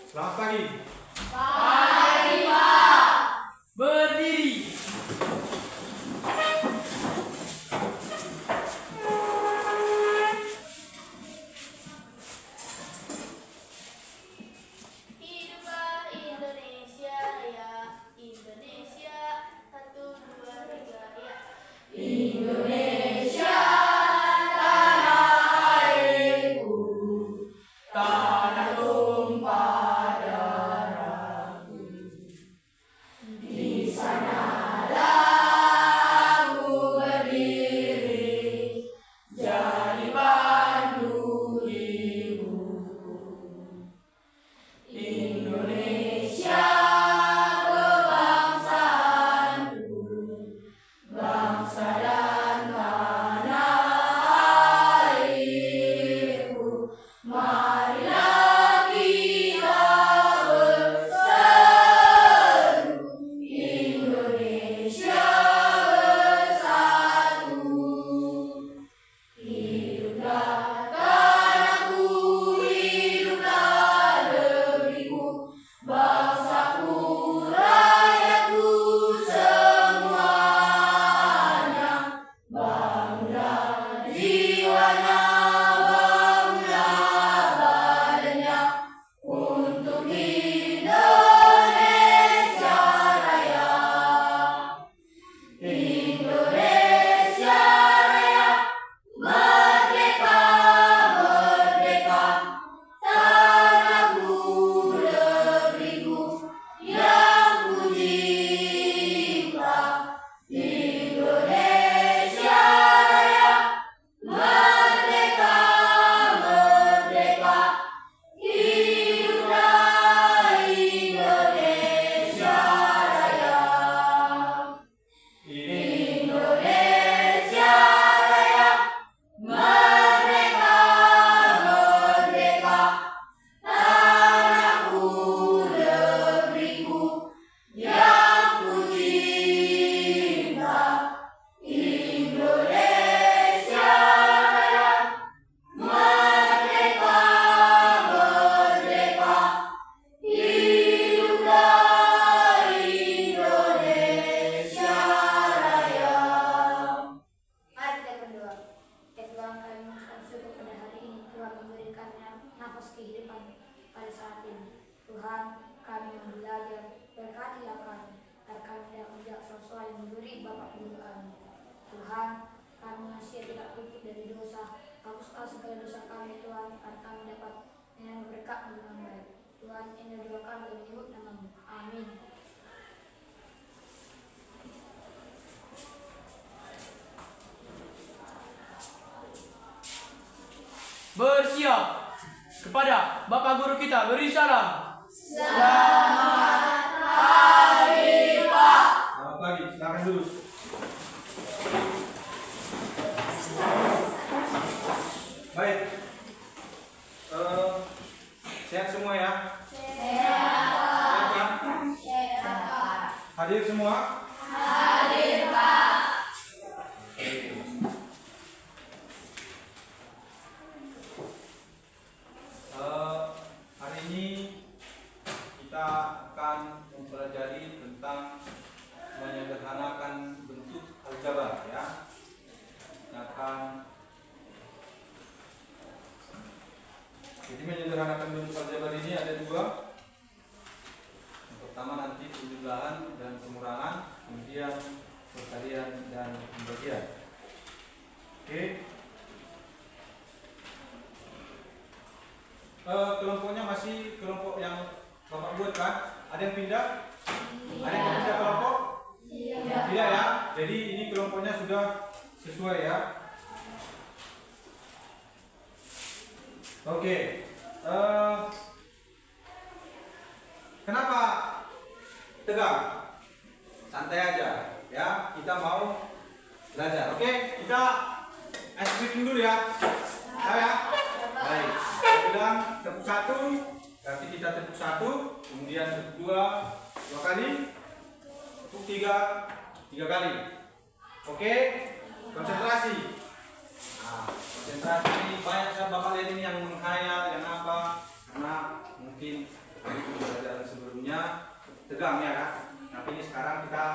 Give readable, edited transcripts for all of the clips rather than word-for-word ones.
Selamat pagi. Pagi, Pak. Berdiri. Hiduplah Indonesia Raya, Indonesia 1, 2, 3 ya. Indonesia tanah airku, tanah tumpah darahku. Di sanalah aku berdiri, jadi pandu hidupku. Indonesia kebangsaanku, bangsa dan tanah airku. Marilah kita berseru, Indonesia bersatu. Hiduplah tanahku, hiduplah negeriku, bangsaku, rakyatku semuanya. Bangunlah jiwanya, bangunlah badannya, untuk Indonesia Raya. Indonesia Raya, merdeka, merdeka, tanahku, negeriku yang ku cinta. Indonesia Raya, merdeka, merdeka, hiduplah Indonesia Raya. Indonesia Raya, merdeka, merdeka, tanahku, negeriku yang ku cinta. Indonesia Raya, merdeka, merdeka, hiduplah Indonesia Raya. Mari kita berdoa. Ya Tuhan, kami mengucapkan syukur pada hari ini. Tuhan memberikannya nafas kehidupan pada saat ini. Tuhan, kami yang belajar, berkatilah kami, agar kami dapat menjadi sesuai yang memberi Bapak Ibu kami. Tuhan, kami masih tidak luput dari dosa. Hapuslah segala dosa kami, Tuhan, agar kami dapat menerima berkat-Mu dengan baik. Tuhan, ini doa kami dan menyebut nama-Mu. Amin. Bersiap. Kepada Bapak Guru kita beri salam. Selamat pagi, Pak. Selamat pagi. Silakan duduk. Baik. Sehat semua ya? Sehat ya? Hadir semua? Hadir, Pak. Hari ini kita akan mempelajari tentang menyederhanakan bentuk aljabar ya. Jadi menyederhanakan bentuk aljabar ini ada dua. Yang pertama nanti penjumlahan dan pengurangan, kemudian perkalian dan pembagian. Oke. Kelompoknya masih kelompok yang Bapak buat kan? Ada yang pindah? Ada yang pindah kelompok? Tidak ya. Jadi ini kelompoknya sudah sesuai ya. Oke. Kenapa tegang? Santai aja ya. Kita mau belajar. Oke, kita ice breaking dulu ya. Tahu ya? Baik. Kita bilang tepuk satu, berarti kita tepuk satu, kemudian tepuk dua kali, tepuk tiga kali. Oke, konsentrasi. Nah, konsentrasi ini banyak saya Bapak lihat ini yang menghayal, yang apa, karena mungkin tegang ya kan? Tapi ini sekarang kita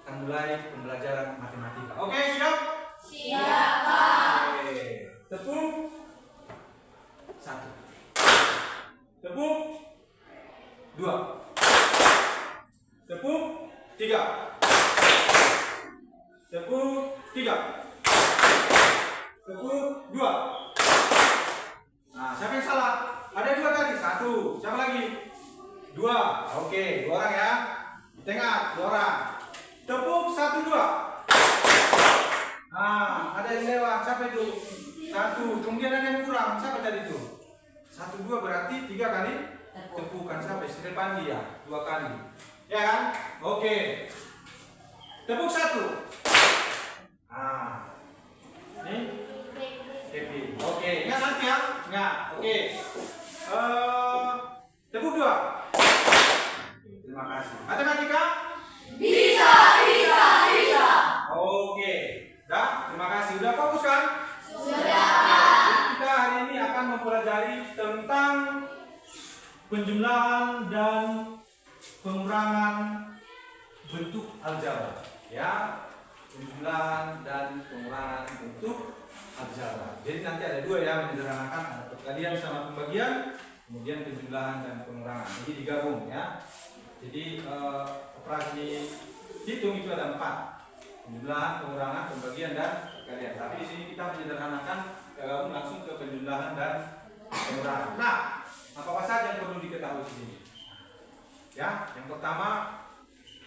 akan mulai pembelajaran matematika. Oke, siap? Siap, Pak. Oke. Tepuk 1. Tepuk 2. Tepuk 3. Tepuk 3. Tepuk 2. Nah, siapa yang salah? Ada 2 tadi. 1. Siapa lagi? 2. Oke, 2 orang ya. Di tengah 2 orang. Tepuk 1 2. Nah, ada yang lewat. Siapa itu? 1. Kemudian ada yang kurang. Siapa tadi itu? 1 2 berarti 3 kali tepukan. Siapa? Istri Pandi ya? 2 kali. Ya kan? Oke. Tepuk 1. Nah. Ini Happy. Oke, ingat nanti ya. Ingat. Oke. Tepuk 2. Terima kasih. Matematika? Bisa, bisa, bisa. Oke. Dah, terima kasih. Udah fokus kan? Sudah. Jadi kita hari ini akan mempelajari tentang penjumlahan dan pengurangan bentuk aljabar. Ya, penjumlahan dan pengurangan bentuk aljabar. Jadi nanti ada 2 ya, menyederhanakan, ada perkalian sama pembagian, kemudian penjumlahan dan pengurangan. Jadi digabung ya. Jadi operasi hitung itu ada 4. Penjumlahan, pengurangan, pembagian dan perkalian. Tapi di sini kita menyederhanakan, kita gabung langsung ke penjumlahan dan pengurangan. Nah, apa saja yang perlu diketahui di sini? Ya, yang pertama,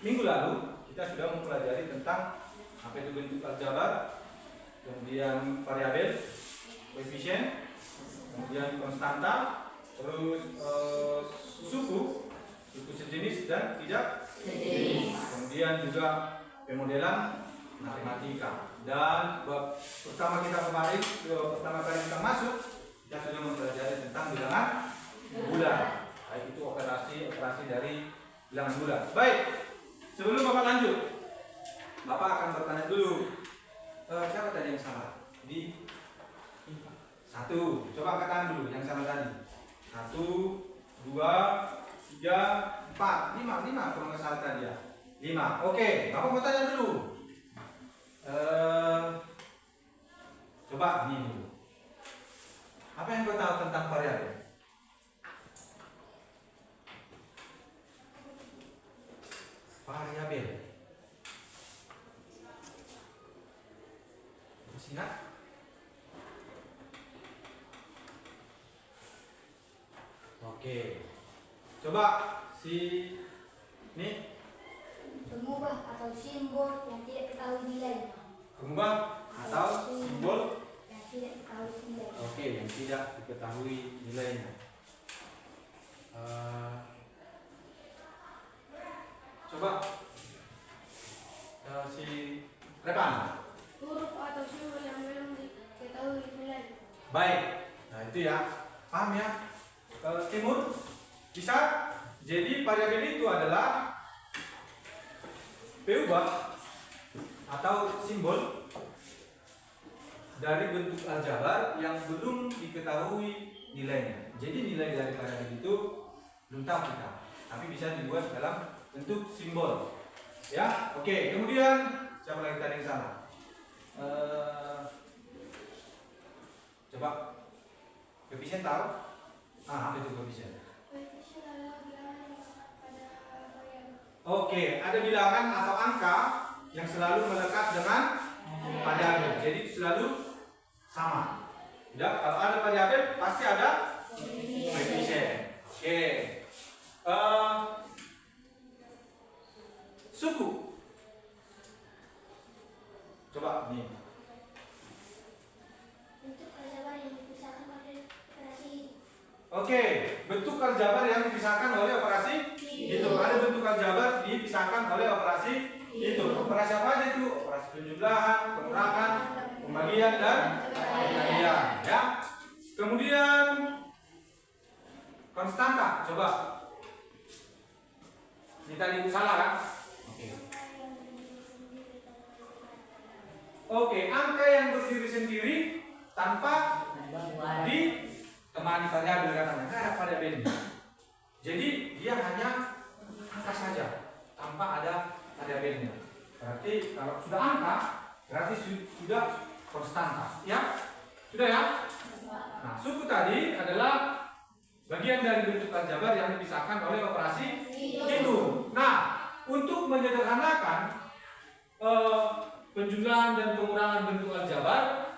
minggu lalu kita sudah mempelajari tentang apa itu bentuk aljabar, kemudian variabel, koefisien, kemudian konstanta, terus suku sejenis dan tidak sejenis. Kemudian juga pemodelan matematika. Dan pertama kali kita masuk, kita sudah mempelajari tentang bilangan bulan. Baik itu operasi dari bilangan bulan. Baik, sebelum Bapak lanjut, Bapak akan bertanya dulu. Siapa tadi yang salah? Di 1. Coba angkat tangan dulu yang salah tadi. 1, 2, 3, 4, 5 kalau nggak salah tadi ya. 5. Oke, Bapak mau tanya dulu. Coba nih dulu. Apa yang kau tahu tentang variabel? Variabel. Masih ingat? Oke. Coba si ini Pengubah atau simbol yang tidak ketahui nilainya. pengubah atau simbol yang tidak ketahui nilainya. oke yang tidak diketahui nilainya. Coba si Repan. Huruf atau simbol yang belum diketahui nilainya. Baik. Nah itu ya. Paham ya? Timur bisa. Jadi variabel itu adalah peubah atau simbol dari bentuk aljabar yang belum diketahui nilainya. Jadi nilai dari variabel itu belum tahu kita, tapi bisa dibuat dalam bentuk simbol. Ya, oke. Kemudian siapa lagi tadi yang salah? Coba koefisien tahu? Apa itu koefisien? Koefisien adalah bilangan pada variabel. Oke, ada bilangan atau angka yang selalu melekat dengan variabel. Jadi itu selalu sama. Tidak, kalau ada variabel pasti ada koefisien. Oke. Suku. Coba nih. Bentuk aljabar yang dipisahkan oleh operasi. Oke, bentuk aljabar yang dipisahkan oleh operasi hitung. Ada bentuk aljabar dipisahkan oleh operasi hitung. Operasi apa aja itu? Operasi penjumlahan, pengurangan, pembagian dan perkalian. Ya. Kemudian konstanta. Coba. Ini tadi salah kan? Oke, angka yang berdiri sendiri tanpa ditemani variabel katanya. Ada variabel ini. Jadi dia hanya angka saja tanpa ada variabelnya. Berarti kalau sudah angka berarti sudah konstanta, ya? Sudah ya? Nah, suku tadi adalah bagian dari bentuk aljabar yang dipisahkan oleh operasi hitung. Nah, untuk menyederhanakan penjumlahan dan pengurangan bentuk aljabar,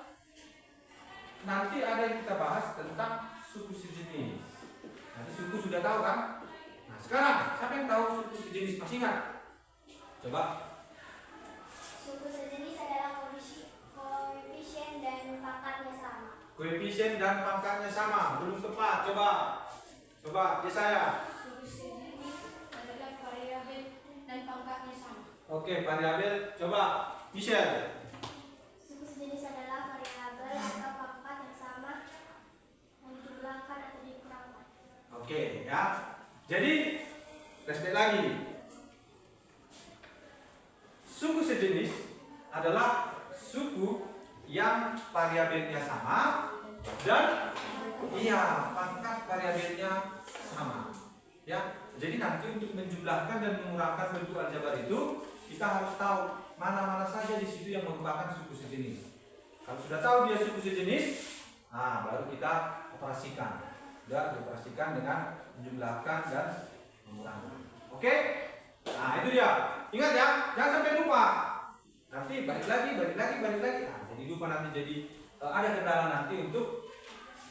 nanti ada yang kita bahas tentang suku sejenis. Nanti suku sudah tahu kan? Nah, sekarang siapa yang tahu suku sejenis? Masih ingat? Coba. Suku sejenis adalah koefisien dan pangkatnya sama. Koefisien dan pangkatnya sama. Belum tepat. Coba Yesaya. Suku sejenis adalah variabel dan pangkatnya sama. Oke, variabel. Coba Michelle. Suku sejenis adalah variabel atau pangkat yang sama yang dijumlahkan atau dikurangkan. Oke, ya. Jadi flashback lagi. Suku sejenis adalah suku yang variabelnya sama dan pangkat variabelnya sama. Ya. Jadi nanti untuk menjumlahkan dan mengurangkan bentuk aljabar itu kita harus tahu mana-mana saja di situ yang merupakan suku sejenis. Kalau sudah tahu dia suku sejenis, nah baru kita operasikan. Sudah dioperasikan dengan menjumlahkan dan mengurangkan. Oke? Nah, itu dia. Ingat ya, jangan sampai lupa. Nanti balik lagi. Nah, jadi lupa nanti jadi ada kendala nanti untuk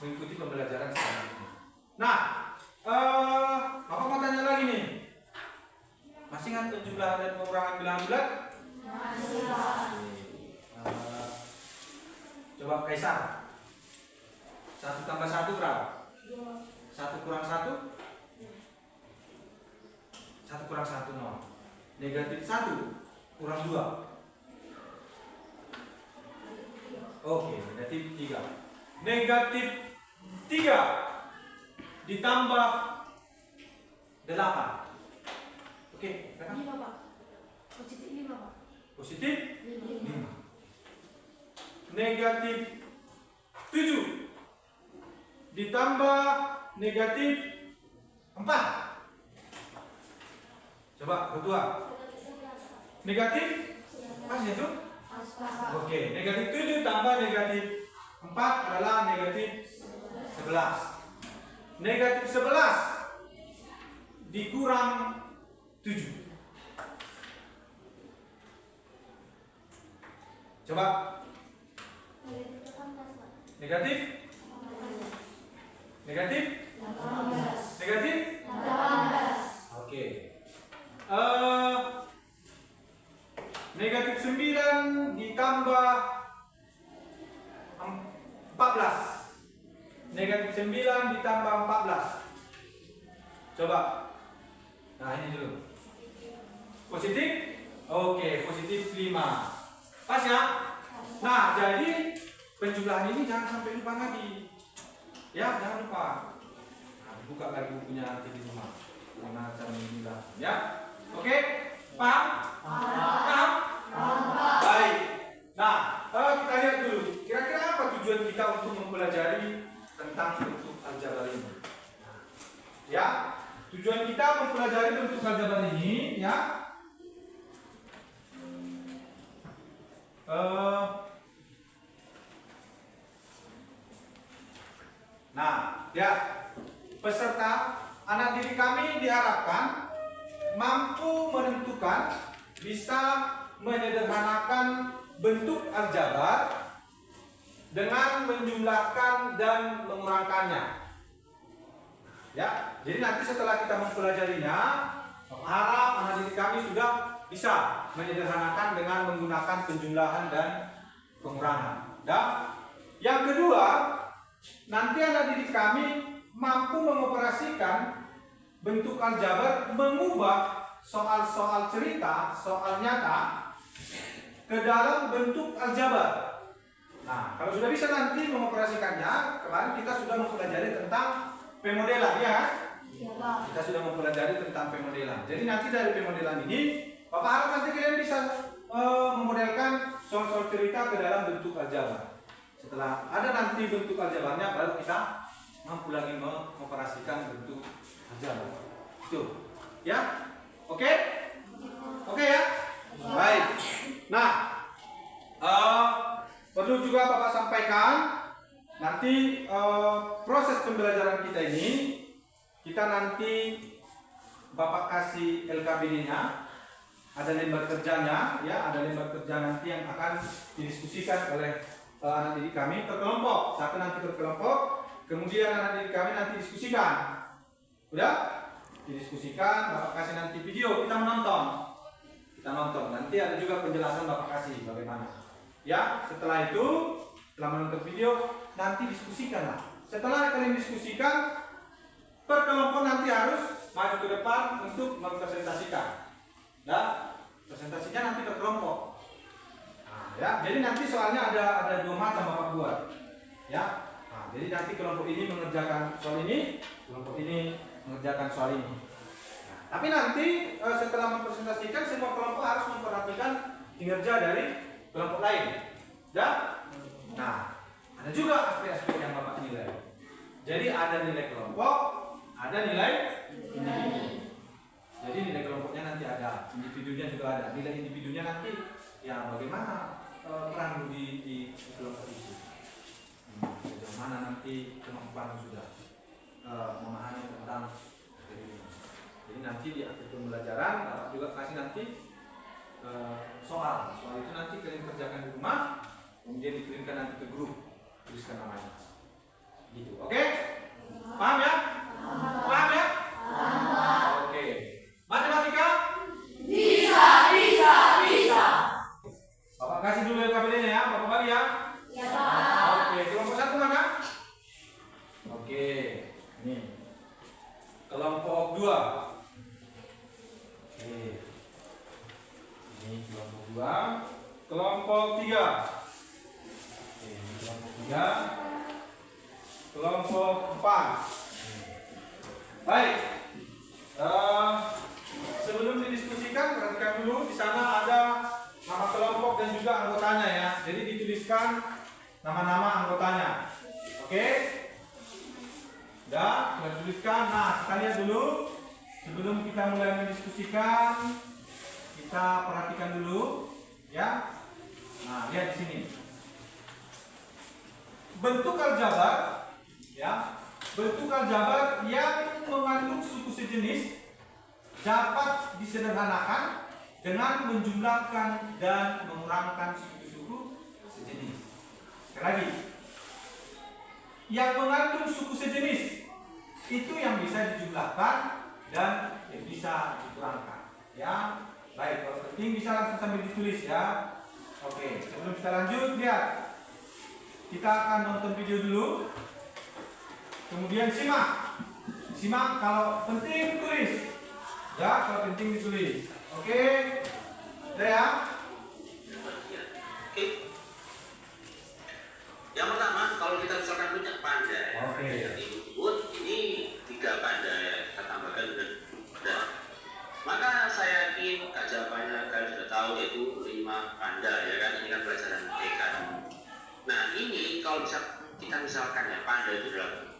mengikuti pembelajaran selanjutnya. Nah, Bapak mau tanya lagi nih. Masih ingat penjumlahan dan pengurangan bilangan bulat? Masih. Coba Kaisar. 1 tambah 1 berapa? 1 kurang 1? 1 kurang 1 0. Negatif 1 kurang 2. Oke, negatif 3. Negatif 3 ditambah 8. Oke, berapa? 5 Pak. Positif 5 Pak. Positif 5. 5. Negatif 7 ditambah negatif 4. Coba berdua. Negatif pas itu? Oke, negatif 7 tambah negatif 4 adalah negatif 11. Negatif 11 dikurang 7. Coba. Negatif? Negatif? Negatif? 18. Oke. Negatif 9 ditambah 14. Negatif 9 ditambah 14. Coba. Nah, ini dulu. Positif? Oke, positif 5. Pas ya? Nah, jadi penjumlahan ini jangan sampai lupa lagi. Ya, jangan lupa. Nah, buka lagi bukunya nanti di rumah. Gimana cara menjumlah? Ya? Oke? Paham? Paham? Baik. Nah, kita lihat dulu. Kira-kira apa tujuan kita untuk mempelajari tentang bentuk aljabar ini? Ya, tujuan kita mempelajari bentuk aljabar ini, ya. Nah, ya, peserta anak didik kami diharapkan mampu menentukan, bisa menyederhanakan bentuk aljabar dengan menjumlahkan dan mengurangkannya. Ya, jadi nanti setelah kita mempelajarinya, harap anak didik kami sudah bisa menyederhanakan dengan menggunakan penjumlahan dan pengurangan. Dan yang kedua, nanti anak didik kami mampu mengoperasikan bentuk aljabar, mengubah soal-soal cerita, soal nyata ke dalam bentuk aljabar. Nah, kalau sudah bisa nanti mengoperasikannya, kemarin kita sudah mempelajari tentang pemodelan, ya kan? Kita sudah mempelajari tentang pemodelan. Jadi nanti dari pemodelan ini, Bapak harap nanti kalian bisa memodelkan soal-soal cerita ke dalam bentuk aljabar. Setelah ada nanti bentuk aljabarnya, baru kita mampu lagi mengoperasikan bentuk aljabar. Itu, ya? Oke? Oke ya? Baik. Nah, perlu juga Bapak sampaikan nanti proses pembelajaran kita ini, kita nanti Bapak kasih LKPD-nya, ada lembar kerjanya, ya, ada lembar kerja nanti yang akan didiskusikan oleh anak didik kami per kelompok. Satu nanti per kelompok, kemudian anak didik kami nanti diskusikan. Udah? Didiskusikan, Bapak kasih nanti video, kita menonton. Kita nonton, nanti ada juga penjelasan Bapak kasih bagaimana. Ya, setelah itu, setelah menonton video, nanti diskusikan lah. Setelah kalian diskusikan, per kelompok nanti harus maju ke depan untuk mempresentasikan. Ya, presentasinya nanti per kelompok. Nah, ya, jadi nanti soalnya ada 2 macam Bapak buat. Ya, nah, jadi nanti kelompok ini mengerjakan soal ini, kelompok ini mengerjakan soal ini. Nah, tapi nanti setelah mempresentasikan, semua kelompok harus memperhatikan kinerja dari kelompok lain. Ya? Nah, ada juga aspek-aspek yang Bapak nilai. Jadi ada nilai kelompok, ada nilai individu. Jadi nilai kelompoknya nanti ada, individunya juga ada. Nilai individunya nanti ya bagaimana peran di kelompok itu. Sejauh mana nanti kemampuan sudah memahami tentang ini. Jadi nanti di akhir pembelajaran Bapak juga kasih nanti soal itu nanti kalian kerjakan di rumah, kemudian dikirimkan nanti ke grup, tuliskan namanya. Gitu, oke? Paham ya? Paham ya? Oke. Matematika? Bisa. Bapak kasih dulu LKPD-nya ya, Bapak bagi ya. Ya, Pak. Oke, kelompok 1 mana? Oke, ini kelompok 2. Oke, ini kelompok 2. Kelompok 3. Oke, ini kelompok 3. Kelompok 4. Baik. Sebelum didiskusikan, perhatikan dulu di sana ada nama kelompok dan juga anggotanya ya. Jadi dituliskan nama-nama anggotanya. Oke? Sudah, sudah tuliskan. Nah, kita lihat dulu. Sebelum kita mulai mendiskusikan, kita perhatikan dulu, ya. Nah, lihat di sini. Bentuk aljabar, ya. Bentuk aljabar yang mengandung suku sejenis dapat disederhanakan dengan menjumlahkan dan mengurangkan suku-suku sejenis. Sekali lagi, yang mengandung suku sejenis itu yang bisa dijumlahkan dan yang bisa dikurangkan. Ya, baik. Kalau penting bisa langsung sambil ditulis ya. Oke, sebelum kita lanjut, lihat. Kita akan nonton video dulu. Kemudian simak. Simak, kalau penting tulis. Ya, kalau penting ditulis. Oke. Udah ya? Oke. Yang pertama, kalau kita misalkan punya panda, Oke. ini 3 panda ya, kita tambahkan dengan panda. Maka saya yakin jawabannya kalian sudah tahu, yaitu 5 panda ya kan, ini kan pelajaran TK. Nah ini kalau kita misalkan ya panda itu adalah,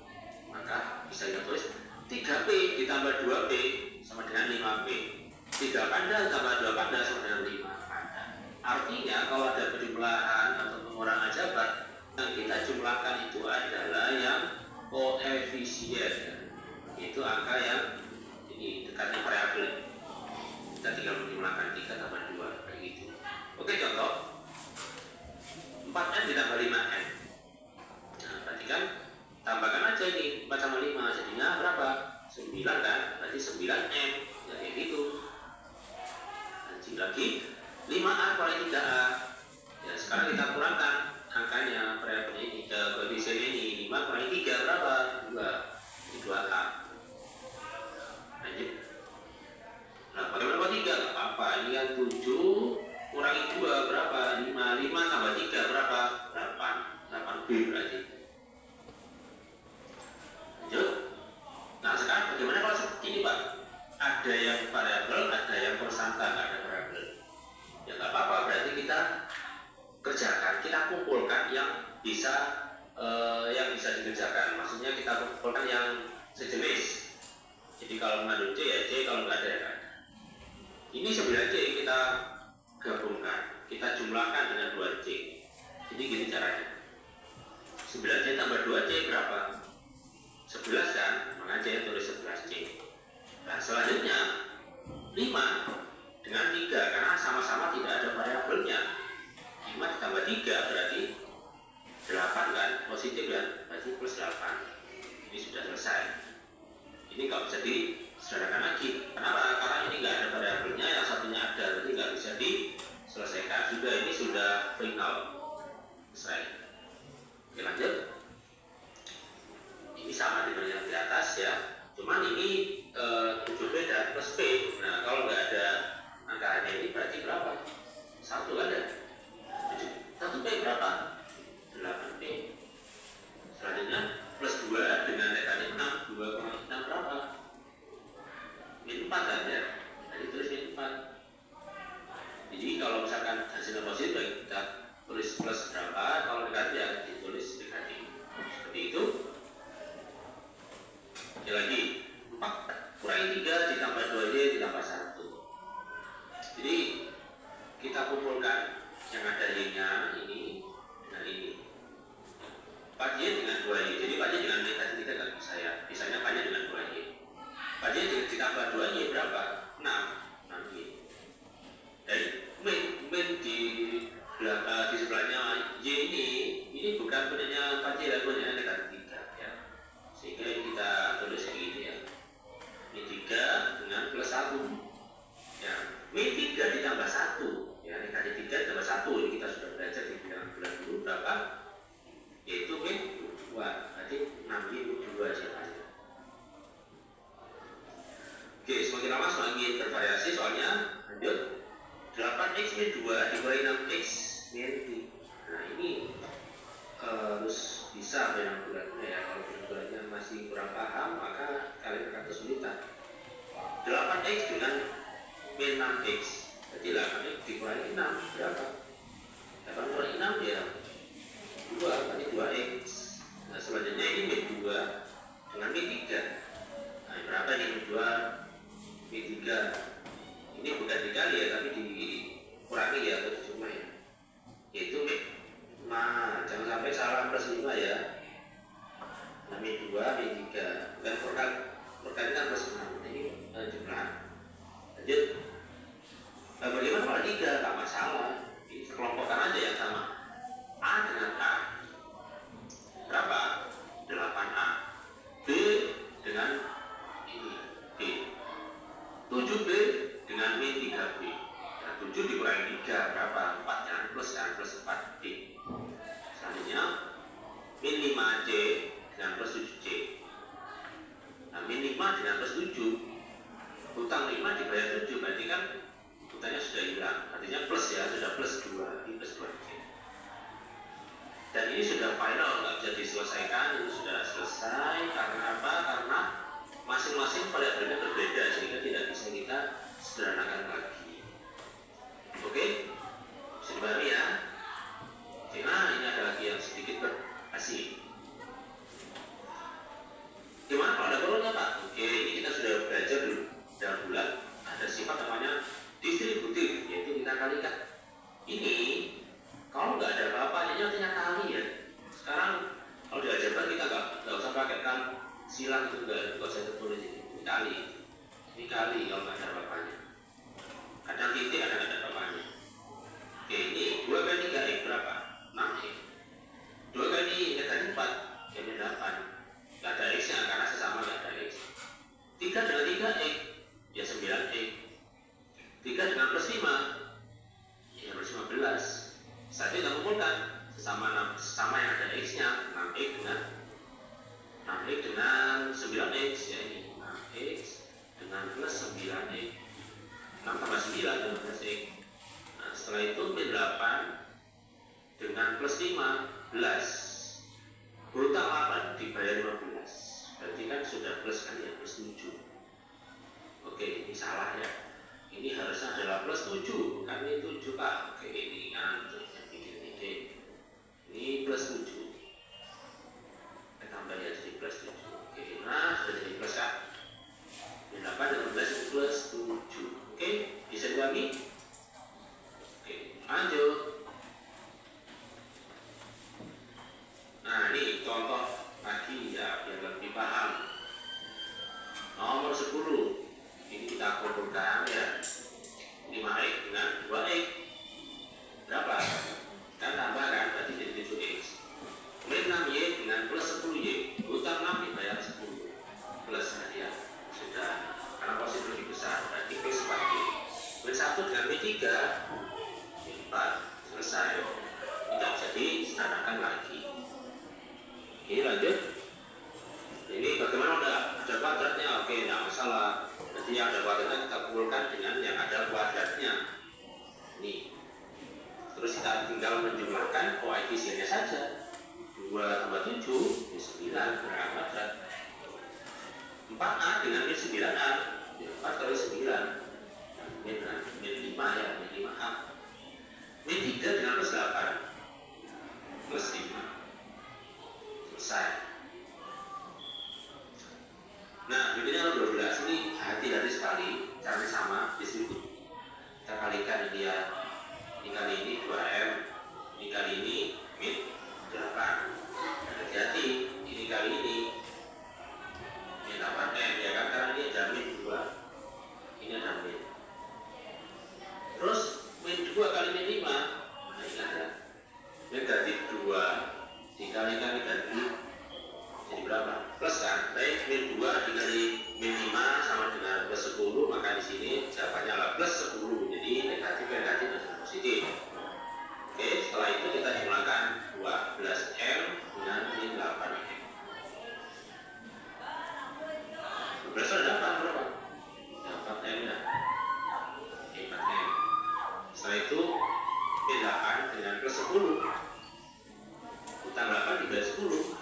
maka bisa kita tulis 3P ditambah 2P sama dengan 5P. 3 panda tambah 2 panda sama dengan 5 panda. Artinya kalau ada penjumlahan atau pengurangan jabar, yang kita jumlahkan itu adalah yang koefisien, itu angka yang ini dekatnya variabel. Kita tinggal menjumlahkan 3 tambah 2 kayak gitu. Oke, contoh 4N ditambah 5N. Nah, berarti kan tambahkan aja ini 4 tambah 5 jadinya berapa? 9 kan? Berarti 9M. Ya kayak gitu. Lanjut lagi 5A kali 3A. Ya sekarang kita kurangkan angkanya, variabel ini, koefisiennya ini 5 kali 3 berapa? 2. Ini 2A. Lanjut. Nah, bagaimana 3? Gak apa-apa. Ini kan 7 kurangi 2 berapa? 5. 5 tambah 3 berapa? 8. 8B berarti. Lanjut. Nah, sekarang bagaimana kalau seperti ini, Pak? Ada yang variabel, ada yang persanta, nggak ada variabel. Ya nggak apa-apa, berarti kita kerjakan, kita kumpulkan yang bisa dikerjakan. Maksudnya kita kumpulkan yang sejenis. Jadi kalau mengandung C ya C, kalau nggak ada ya kan. Ini nggak bisa disederhanakan lagi. Kenapa? Karena ini nggak ada variabelnya, yang satunya ada, jadi nggak bisa diselesaikan. Sudah, ini sudah final selesai. Oke, lanjut. Ini sama dengan yang di atas ya. Cuman ini 7B dan plus B. Nah, kalau nggak ada angkanya ini berarti berapa? 1 ada. 1B berapa? 8B. Selanjutnya plus 2 dengan nekatnya 6. 2 kurang 6 berapa? Min 4 kan ya? Jadi tulis min 4. Jadi kalau misalkan hasilnya positif, baik kita tulis plus berapa, kalau negatif ya ditulis negatif. Seperti itu. Oke, lagi 4 kurangi 3 ditambah 2Y ditambah 1. Jadi kita kumpulkan yang ada Y-nya ini dengan ini. 4Y dengan 2Y. Jadi 4Y dengan negatif 3 kan bisa ya. Misalnya 4Y dengan 2Y. 4Y ditambah 2Y berapa? 6. 6Y. Jadi min di sebelahnya Y ini bukan punyanya 4Y, tapi punyanya negatif 3 ya. Sehingga kita tulis kayak gini ya. Min 3 dengan plus 1 ya. Min 3 ditambah 1 ya, negatif 3 ditambah 1. Ini kita sudah belajar di bulan dulu berapa, yaitu min 2, berarti 6Y 2 siapa. Oke, semakin lama semakin bervariasi soalnya. Lanjut. 8X min 2 dibagi 6X min 3. Nah, ini harus bisa bulan-bulannya ya. Kalau bulan-bulannya masih kurang paham, maka kalian akan kesulitan. 8X dengan min 6X, jadi 8X dikurangi 6 berapa? 8 kurangi 6 ya 2, berarti 2X. Nah, selanjutnya ini min 2 dengan min 3. Nah, berapa ini min 2 min 3? Ini bukan dikali ya, tapi dikurangi ya, atau cuma ya, yaitu min 5. Jangan sampai salah plus 5 ya. Nah, min 2 min 3 bukan perkalikan plus 6. Ini jumlah. Lanjut. Nah, bagaimana kalau 3? Tak masalah. Ini kelompokkan aja yang sama. A dengan A berapa? 8A. B dengan ini B. 7B dengan min 3B. Nah, 7 dikurangi 3 berapa? 4 kan? Plus 4B. Selanjutnya min 5C dengan plus 7C. Nah, min 5 dengan plus 7. Hutang 5 dibayar 7, berarti kan hutangnya sudah hilang. Artinya plus ya, sudah plus 2. Ini plus 2C. Dan ini sudah final, nggak bisa diselesaikan. Ini sudah selesai. Karena apa? Karena masing-masing variabelnya berbeda, sehingga tidak bisa kita sederhanakan lagi. Oke? Bisa dibahami ya? Nah, ini ada lagi yang sedikit berhasil. Gimana kalau ada perlunya Pak? Oke, ini kita sudah belajar dulu. Dalam bulan ada sifat namanya distributif, yaitu kita kalikan. Ini kalau nggak ada apa-apa, ini artinya kali ya. Sekarang kalau diajarkan kita nggak usah pakai kan silang itu, nggak usah tertulis ini kali. Ini kali kalau nggak ada apa-apanya. Kadang titik, kadang ada apa-apanya. Oke, ini 2 kali 3X berapa? 6X. 2 kali negatif 4 jadi 8. Nggak ada X nya karena sesama nggak ada X. 3 dengan 3X ya 9X. 3 dengan plus 5 ya plus 15. Saat kita kumpulkan sesama yang ada X nya 6X dengan 9X ya, ini 6X dengan plus 9X. 6 tambah 9 15X. Nah, setelah itu min 8 dengan plus 15. Hutang 8 dibayar 15. Berarti kan sudah plus kan ya, plus 7. Oke, ini salah ya. Ini harusnya adalah plus 7, bukan ini 7 Pak. Oke, ini kan ini plus 7. Kita tambah ya jadi plus 7. Oke, nah sudah jadi plus kan. Min 8 dengan 15 itu plus 7. Oke, bisa dibagi? Oke, lanjut. Nah, ini contoh lagi ya, biar lebih paham. Nomor 10. Ini kita kumpulkan ya. 5X dengan 2X. Jadi yang ada kuadratnya kita kumpulkan dengan yang ada kuadratnya. Ini. Terus kita tinggal menjumlahkan koefisiennya saja. 2 tambah 7 ya 9 dengan kuadrat. 4A dengan min 9A. 4 kali 9 min 5 ya, min 5A. Min 3 dengan plus 8 plus 5. Selesai. Nah, berikutnya 12 ini hati-hati sekali, caranya sama, distribusi. Kita kalikan ini ya, ini kali ini 2M, ini kali ini min 8. Hati-hati, ini kali ini min 8M ya kan, karena ini ada min 2, ini ada min. Terus min 2 kali min 5, nah ini ada negatif 2 dikalikan negatif jadi berapa? Plus kan? Baik, min 2 dikali min 5 sama dengan plus 10, maka di sini jawabannya adalah plus 10. Jadi negatif dan positif. Oke, setelah itu kita jumlahkan 12M dengan min 8M. 12 ada dapat berapa? Dapat M ya. 4M. Setelah itu min 8 dengan plus 10. Utang 8 dibagi 10.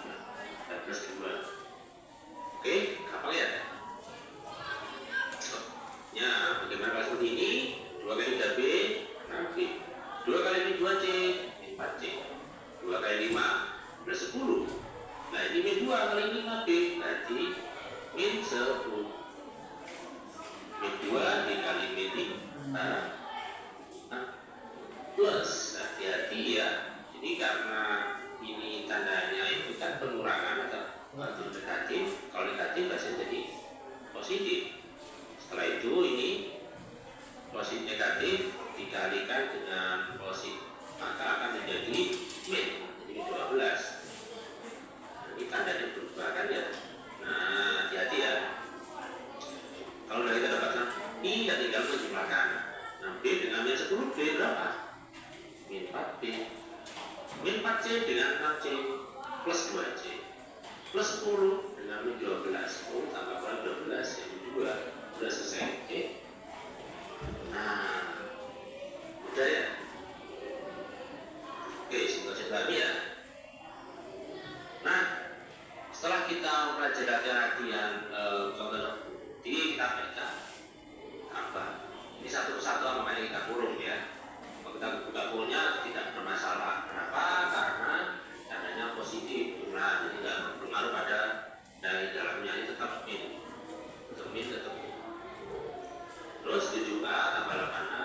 Plus 2. Oke, gampang ya? Ya, bagaimana kalau seperti ini? 2 kali 3B, 6B. 2 kali 2C, 4C. 2 kali 5, plus 10. Nah, ini min 2 kali 5B, berarti min 10. Min 2 dikali min 5. Plus, hati-hati ya. Jadi karena ini tandanya itu kan pengurangan atau negatif. Kalau negatif bisa jadi positif. Setelah itu ini positif negatif dikalikan dengan positif, maka akan menjadi min, jadi 12. Ini tandanya berubah kan ya. Nah, hati-hati ya. Kalau dari kita dapatkan I, ya tinggal menjumlahkan. Nah, B dengan min 10, B berapa? Min 4B. Min 4C dengan 6C plus 2C plus 10 dengan min 12. 10 tambah kurang 12 yang 2. Sudah selesai. Oke. Nah, udah ya. Oke, simulasi lagi ya. Nah, setelah kita mempelajari latihan contoh di kita baca apa? Ini satu persatu makanya kita kurung ya. Kalau kita buka kurungnya tidak bermasalah. Kenapa? Karena adanya positif jumlah, jadi tidak berpengaruh pada dari dalamnya ini tetap min. Min tetap min. Terus 7A tambah 8A.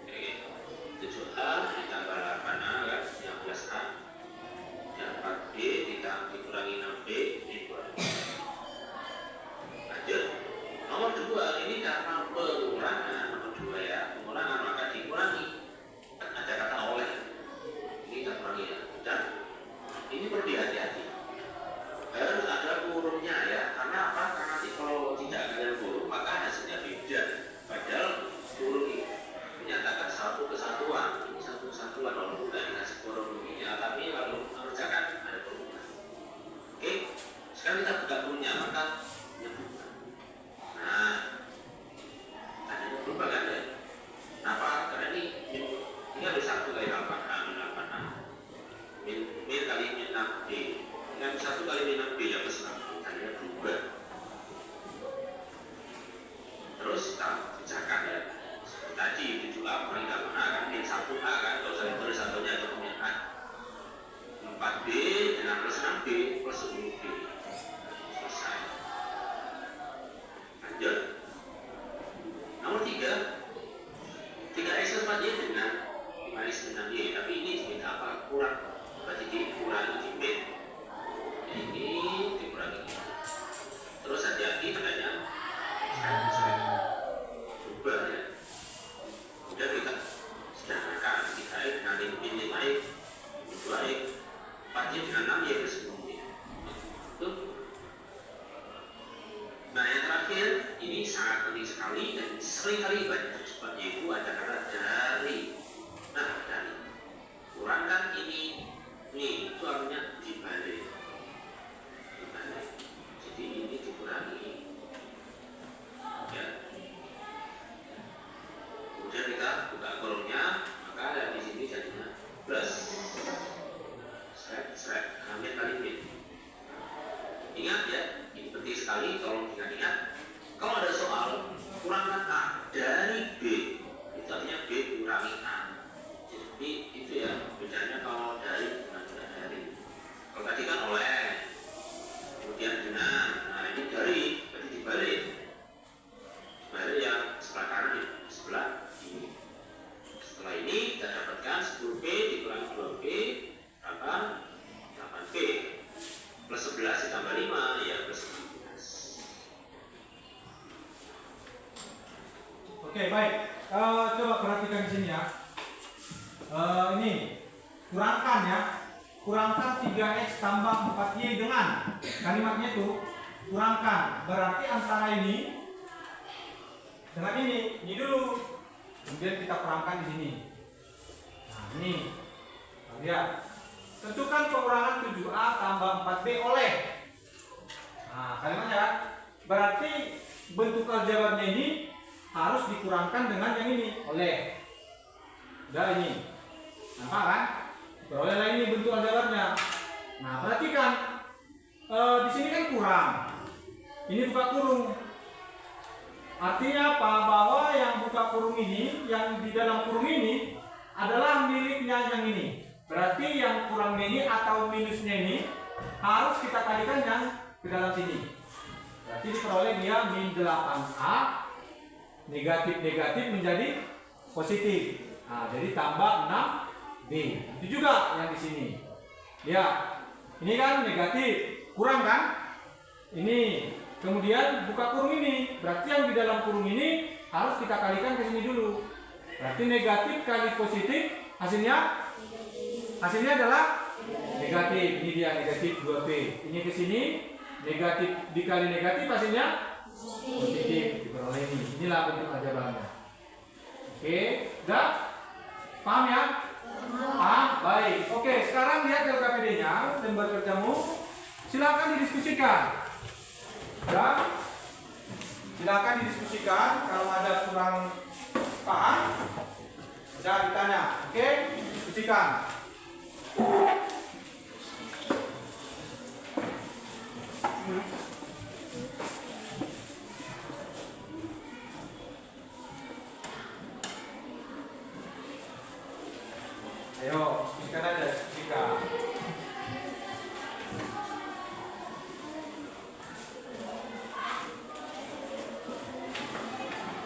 Oke. 7A ditambah 8A kan, 16A. Dan 4B dikurangi 6B, ini 2. Lanjut. Nomor 2 ini karena pengurangan, nomor 2 ya, pengurangan maka dikurangi. Ada kata oleh. Ini kita kurangi ya. Dan ini perlu hati-hati. Harus ada kurungnya ya. Karena apa? Karena kalau tidak ada kurung maka hasilnya beda. Padahal kurung ini menyatakan satu kesatuan. Ini satu kesatuan walaupun tidak dikasih kurung ini ya, tapi lalu mengerjakan ada kurungnya. Oke. Sekarang kita buka kurungnya maka menyebutkan. Nah, tadinya berubah kan ya? Kenapa? Karena ini ada 1 kali 8A min 8A. Min kali min 6B. Dengan 1 kali min 6B yang plus 6B tadinya berubah. Terus kita pecahkan ya. Seperti tadi 7A kurang 8A kan min 1A kan. Kalau saya tulis satunya itu min A. 4B dengan plus 6B plus 10B. Selesai. Lanjut. Nomor 3. 3X 4Y dengan 5X 6Y. Tapi ini min apa? Kurang. Berarti dikurangi di min. Ini dikurangi. Terus hati-hati katanya sering berubah ya. Udah kita sederhanakan 3X dengan min 5X 2X 4Y dengan 6Y plus 10Y. Tuh. Nah yang terakhir ini sangat penting sekali dan sering kali banyak disebut, yaitu ada kata dari. Nah dari kurangkan ini itu artinya dibalik. Jadi ini dikurangi ya. Oke, baik. Coba perhatikan di sini ya. Ini kurangkan ya. Kurangkan 3x tambah 4y dengan kalimatnya itu kurangkan. Berarti antara ini dengan ini dulu. Kemudian kita kurangkan di sini. Nah, ini. Lihat. Tentukan pengurangan 7a tambah 4b oleh. Nah, kalimatnya kan? Berarti bentuk aljabarnya ini harus dikurangkan dengan yang ini, oleh. Udah ini. Nampak kan? Berolehlah ini bentuk aljabarnya. Nah, perhatikan. Di sini kan kurang. Ini buka kurung. Artinya apa? Bahwa yang buka kurung ini, yang di dalam kurung ini adalah miliknya yang ini. Berarti yang kurang ini atau minusnya ini harus kita kalikan yang ke dalam sini. Berarti diperoleh dia min 8a, negatif menjadi positif. Nah, jadi tambah 6b. Itu juga yang di sini. Lihat, ini kan negatif, kurang kan? Ini. Kemudian buka kurung ini. Berarti yang di dalam kurung ini harus kita kalikan ke sini dulu. Berarti negatif kali positif hasilnya adalah negatif. Ini dia negatif 2b. Ini ke sini negatif dikali negatif hasilnya positif. Diperoleh ini. Inilah bentuk aljabarnya. Oke, udah? Paham ya? Paham? Baik. Oke, sekarang lihat LKPD-nya, lembar kerjamu. Silakan didiskusikan. Ya. Silakan didiskusikan. Kalau ada kurang paham, bisa ditanya. Oke, diskusikan. Ayo, diskusikan aja, diskusikan.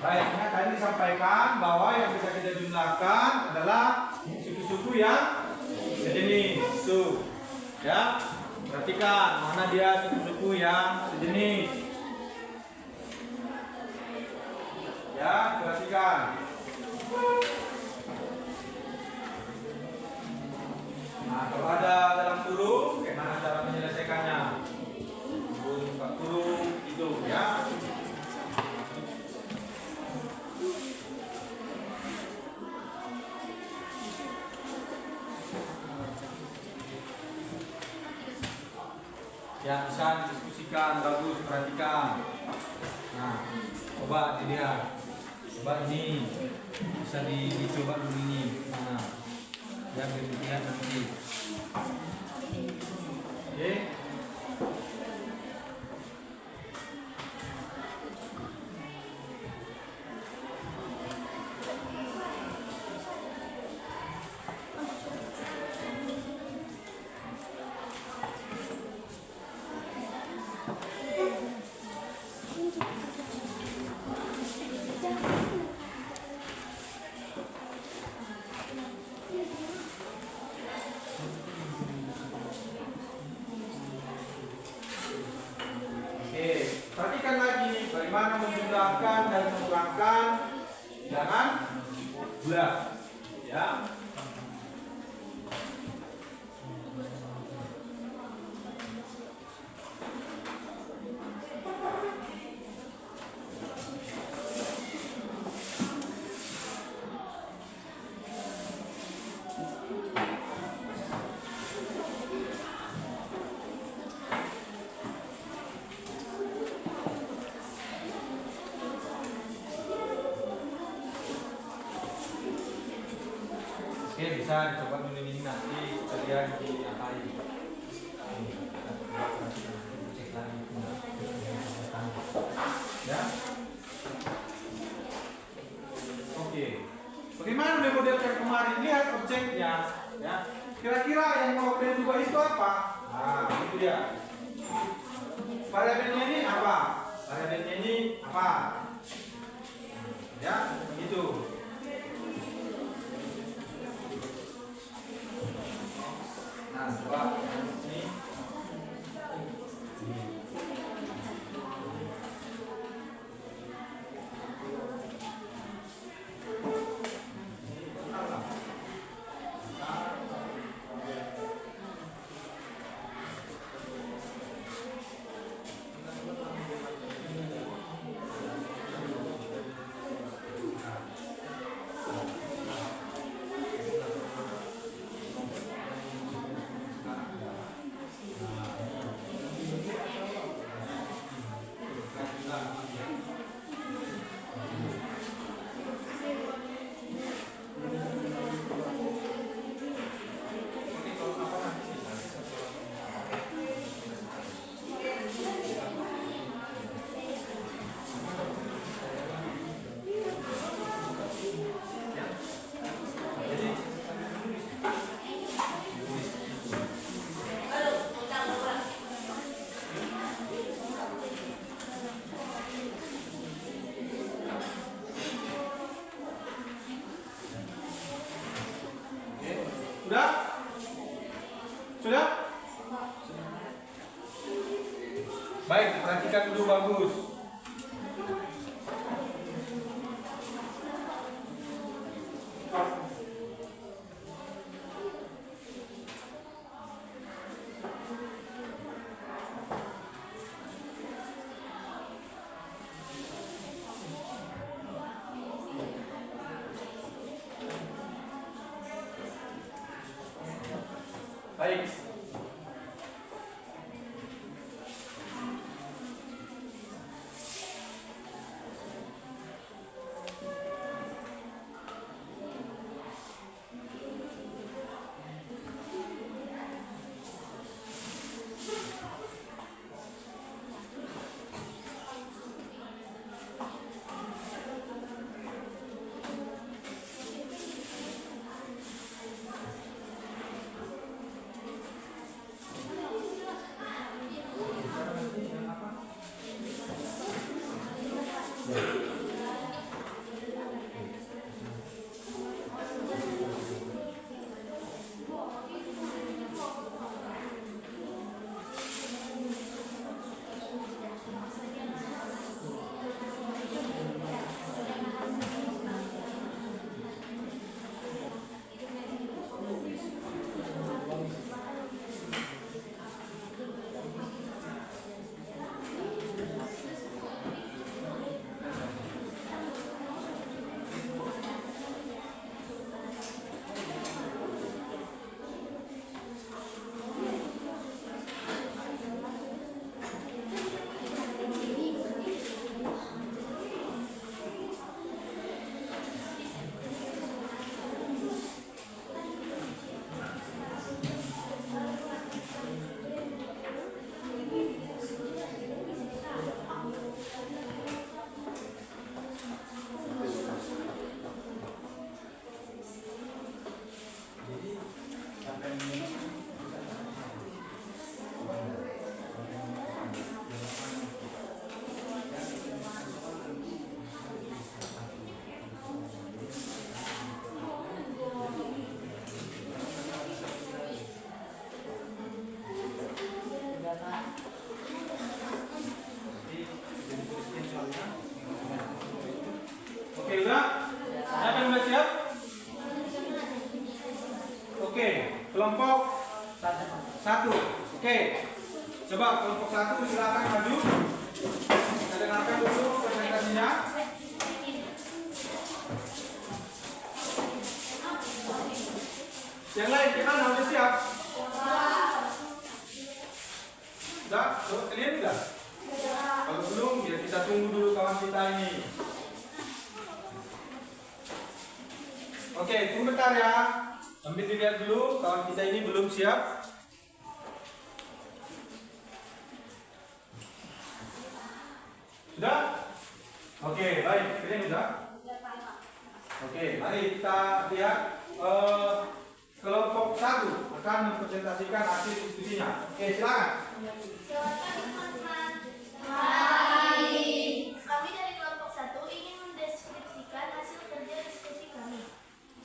Baik, nah, tadi disampaikan bahwa yang bisa kita jumlahkan adalah suku-suku yang sejenis. Ya, perhatikan mana dia suku-suku yang sejenis. Ya, perhatikan. Nah, kalau ada dalam kurung, bagaimana cara menyelesaikannya? Buka kurung itu, ya. Yang bisa didiskusikan, bagus, perhatikan. Nah, coba dilihat. Coba ini bisa dicoba dulu ini. Nah, yang dilihat nanti. Oke. Perhatikan lagi bagaimana menjumlahkan dan mengurangkan bilangan bulat, ya. Oke, bisa dicoba dulu ini nanti kalian diapain. Ya. Oke. Bagaimana model yang kemarin? Lihat objeknya, ya. Kira-kira yang mau kalian coba itu apa? Nah, itu dia. Variabelnya ini apa? Variabelnya ini apa? Ya, begitu. Nah, coba ini. Oke, udah? Siapa yang udah siap? Oke, kelompok satu. Oke, coba kelompok satu silakan maju. Kita dengarkan dulu presentasinya. Yang lain gimana? Udah siap? Udah? Kalian udah? Kalau belum, ya kita tunggu dulu kawan kita ini. Oke, tunggu bentar ya. Sambil dilihat dulu, kawan kita ini belum siap. Sudah? Oke, baik. Kalian sudah? Oke, mari kita lihat kelompok satu akan mempresentasikan hasil diskusinya. Oke, silakan. Selamat pagi teman-teman. Kami dari kelompok 1 ingin mendeskripsikan hasil kerja diskusi kami.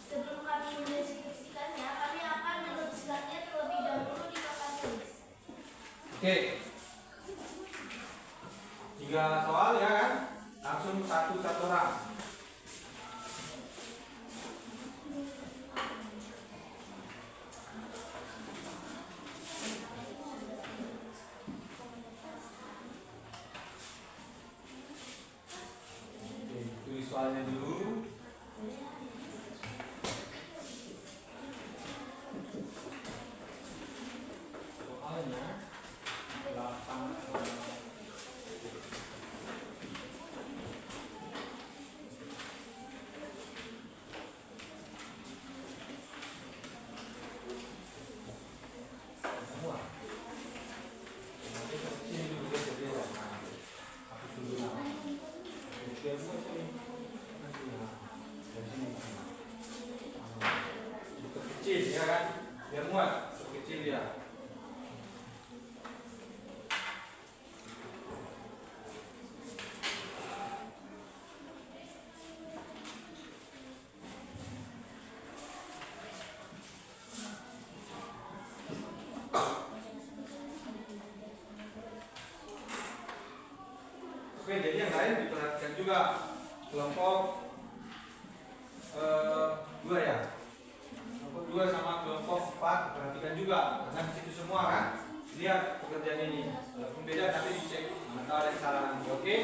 Sebelum kami mendeskripsikannya, kami akan menuliskannya terlebih dahulu di papan tulis. Oke. 3 soal ya kan? Langsung satu orang. Oke, tulis soalnya dulu. Soalnya 8. Kecil ya kan, biar muat, kecil dia. Oke, jadi yang lain diperhatikan juga. Kelompok 2 ya. Kelompok 2 sama kelompok 4 perhatikan juga, karena di situ semua kan. Lihat pekerjaan ini. Walaupun beda tapi dicek. Maka ada kesalahan. Oke.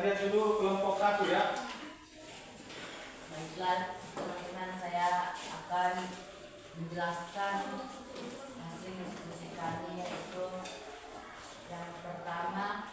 lihat dulu kelompok 1 ya. Baiklah teman-teman, saya akan menjelaskan hasil diskusi kami, yaitu yang pertama,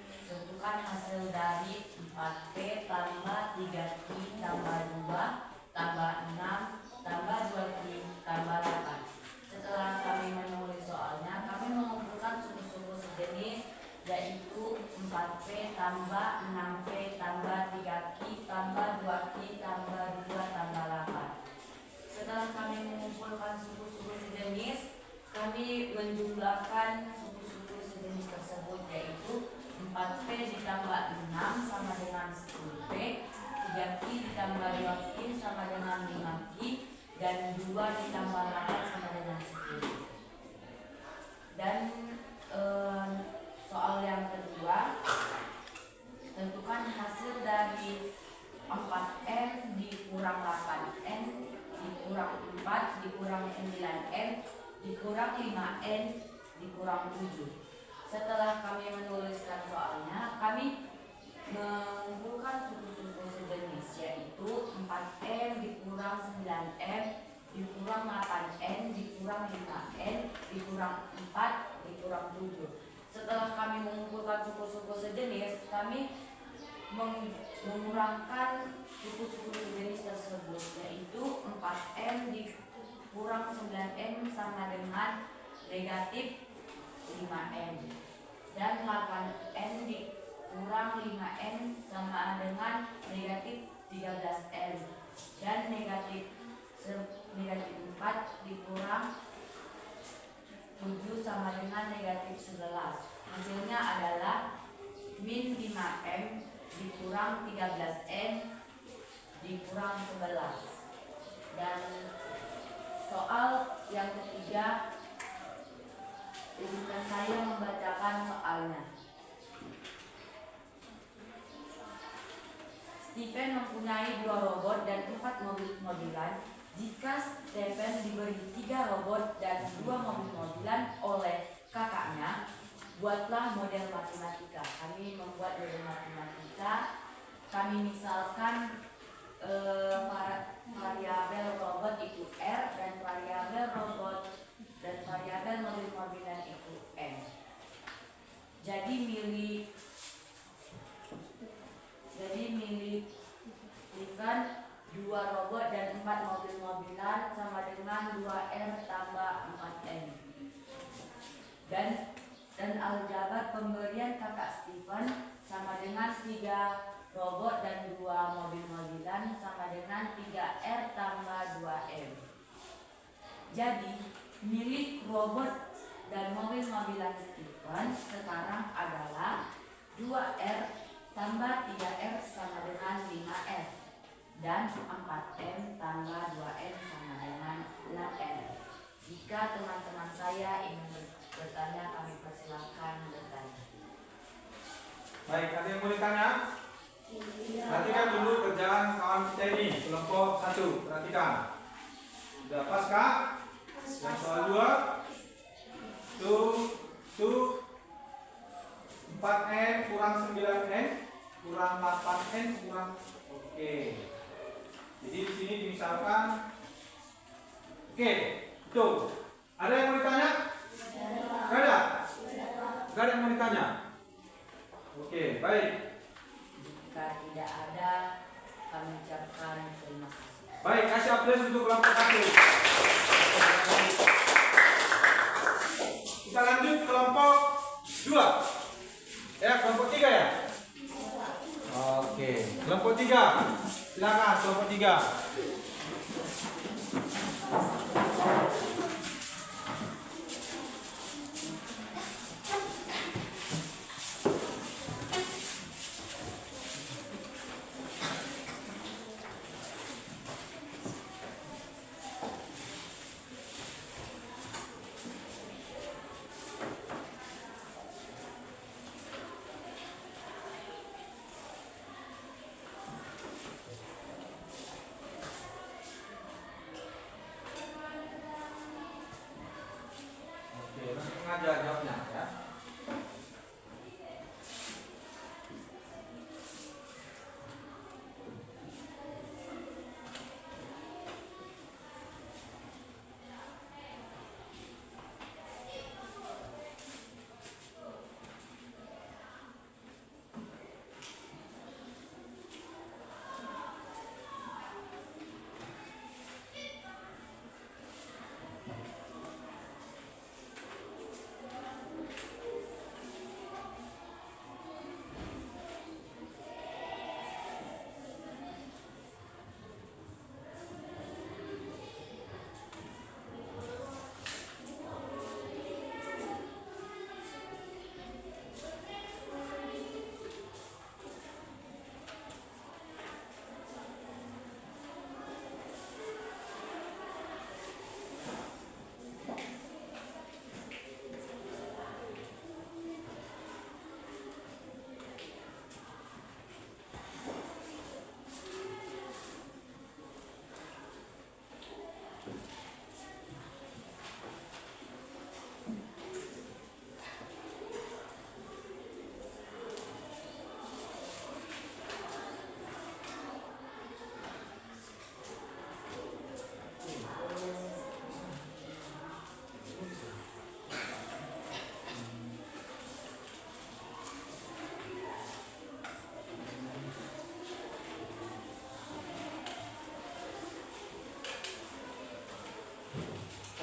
tentukan hasil dari 4P tambah 3Q tambah 2 tambah 6 tambah 2Q tambah 8. Setelah kami menulis soalnya, kami mengumpulkan suku-suku sejenis, yaitu 4P tambah 6P tambah 3Q tambah 2Q tambah 2 tambah 8. Setelah kami mengumpulkan suku-suku sejenis, kami menjumlahkan suku-suku sejenis tersebut, yaitu 4P ditambah 6 sama dengan 10P, 3Q ditambah 2Q sama dengan 5Q, dan 2 ditambah 8 sama dengan 10. Dan soal yang kedua, tentukan hasil dari 4N dikurang 8N dikurang 4 dikurang 9N dikurang 5N dikurang 7. Setelah kami menuliskan soalnya, kami mengumpulkan suku-suku sejenis, yaitu 4N dikurang 9N dikurang 8N dikurang 5N dikurang 4 dikurang 7. Setelah kami mengumpulkan suku-suku sejenis, kami mengurangkan suku-suku sejenis tersebut, yaitu 4N dikurang 9N sama dengan negatif 5N, dan 8N dikurang 5N sama dengan negatif 13N, dan negatif 4 dikurang 7 sama dengan negatif 11. Hasilnya adalah min 5M dikurang 13N dikurang 11. Dan soal yang ketiga, izinkan saya membacakan soalnya. Stephen mempunyai 2 robot dan 4 mobil-mobilan. Jika Stephen diberi 3 robot dan 2 mobil-mobilan oleh kakaknya, buatlah model matematika. Kami membuat model matematika. Kami misalkan variabel robot itu R, dan variabel robot dan variabel mobil-mobilan itu M. Jadi milih Stephen 2 robot dan 4 mobil-mobilan sama dengan 2R tambah 4N. Dan aljabar pemberian kakak Stephen sama dengan 3 robot dan 2 mobil-mobilan sama dengan 3R tambah 2M. Jadi milik robot dan mobil-mobilan Stephen sekarang adalah 2R tambah 3R sama dengan 5R, dan 4M tambah 2M sama dengan 6M. Jika teman-teman saya ingin bertanya, kami persilahkan bertanya. Baik, ada yang mau ditanya? Perhatikan dulu kerjaan kawan kita ini, kelompok 1. Perhatikan. Sudah pas kah? Yang soal 2. Tuh 4N kurang 9N kurang 8N kurang. Oke. Jadi di sini dimisalkan. Oke, tuh. Ada yang mau ditanya? Gak ada? Gak ada yang mau ditanya? Oke, baik. Jika tidak ada, kami ucapkan terima kasih. Baik, kasih aplaus untuk kelompok 1. Kita lanjut kelompok 2. Ya, kelompok 3 ya? Oke, kelompok 3. Silakan kelompok 3.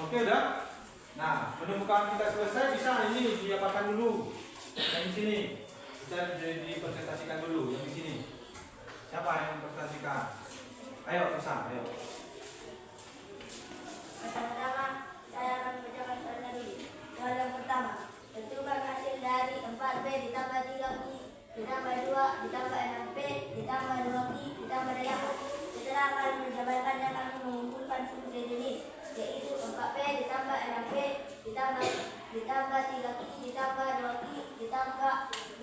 Oke udah. Nah, menemukan kita selesai bisa ini diapakan dulu. Yang di sini bisa dipresentasikan dulu yang di sini. Siapa yang mempresentasikan? Ayo bisa, ayo. Pertama, saya akan membacakan soalnya dulu. Soal yang pertama, tentukan hasil dari 4P ditambah 3Q ditambah 2 ditambah 6P ditambah 2Q ditambah 8. Setelah kalian menjabarkannya, kami mengumpulkan fungsi jenis, yaitu 4P ditambah 6P ditambah 3Q ditambah 2Q ditambah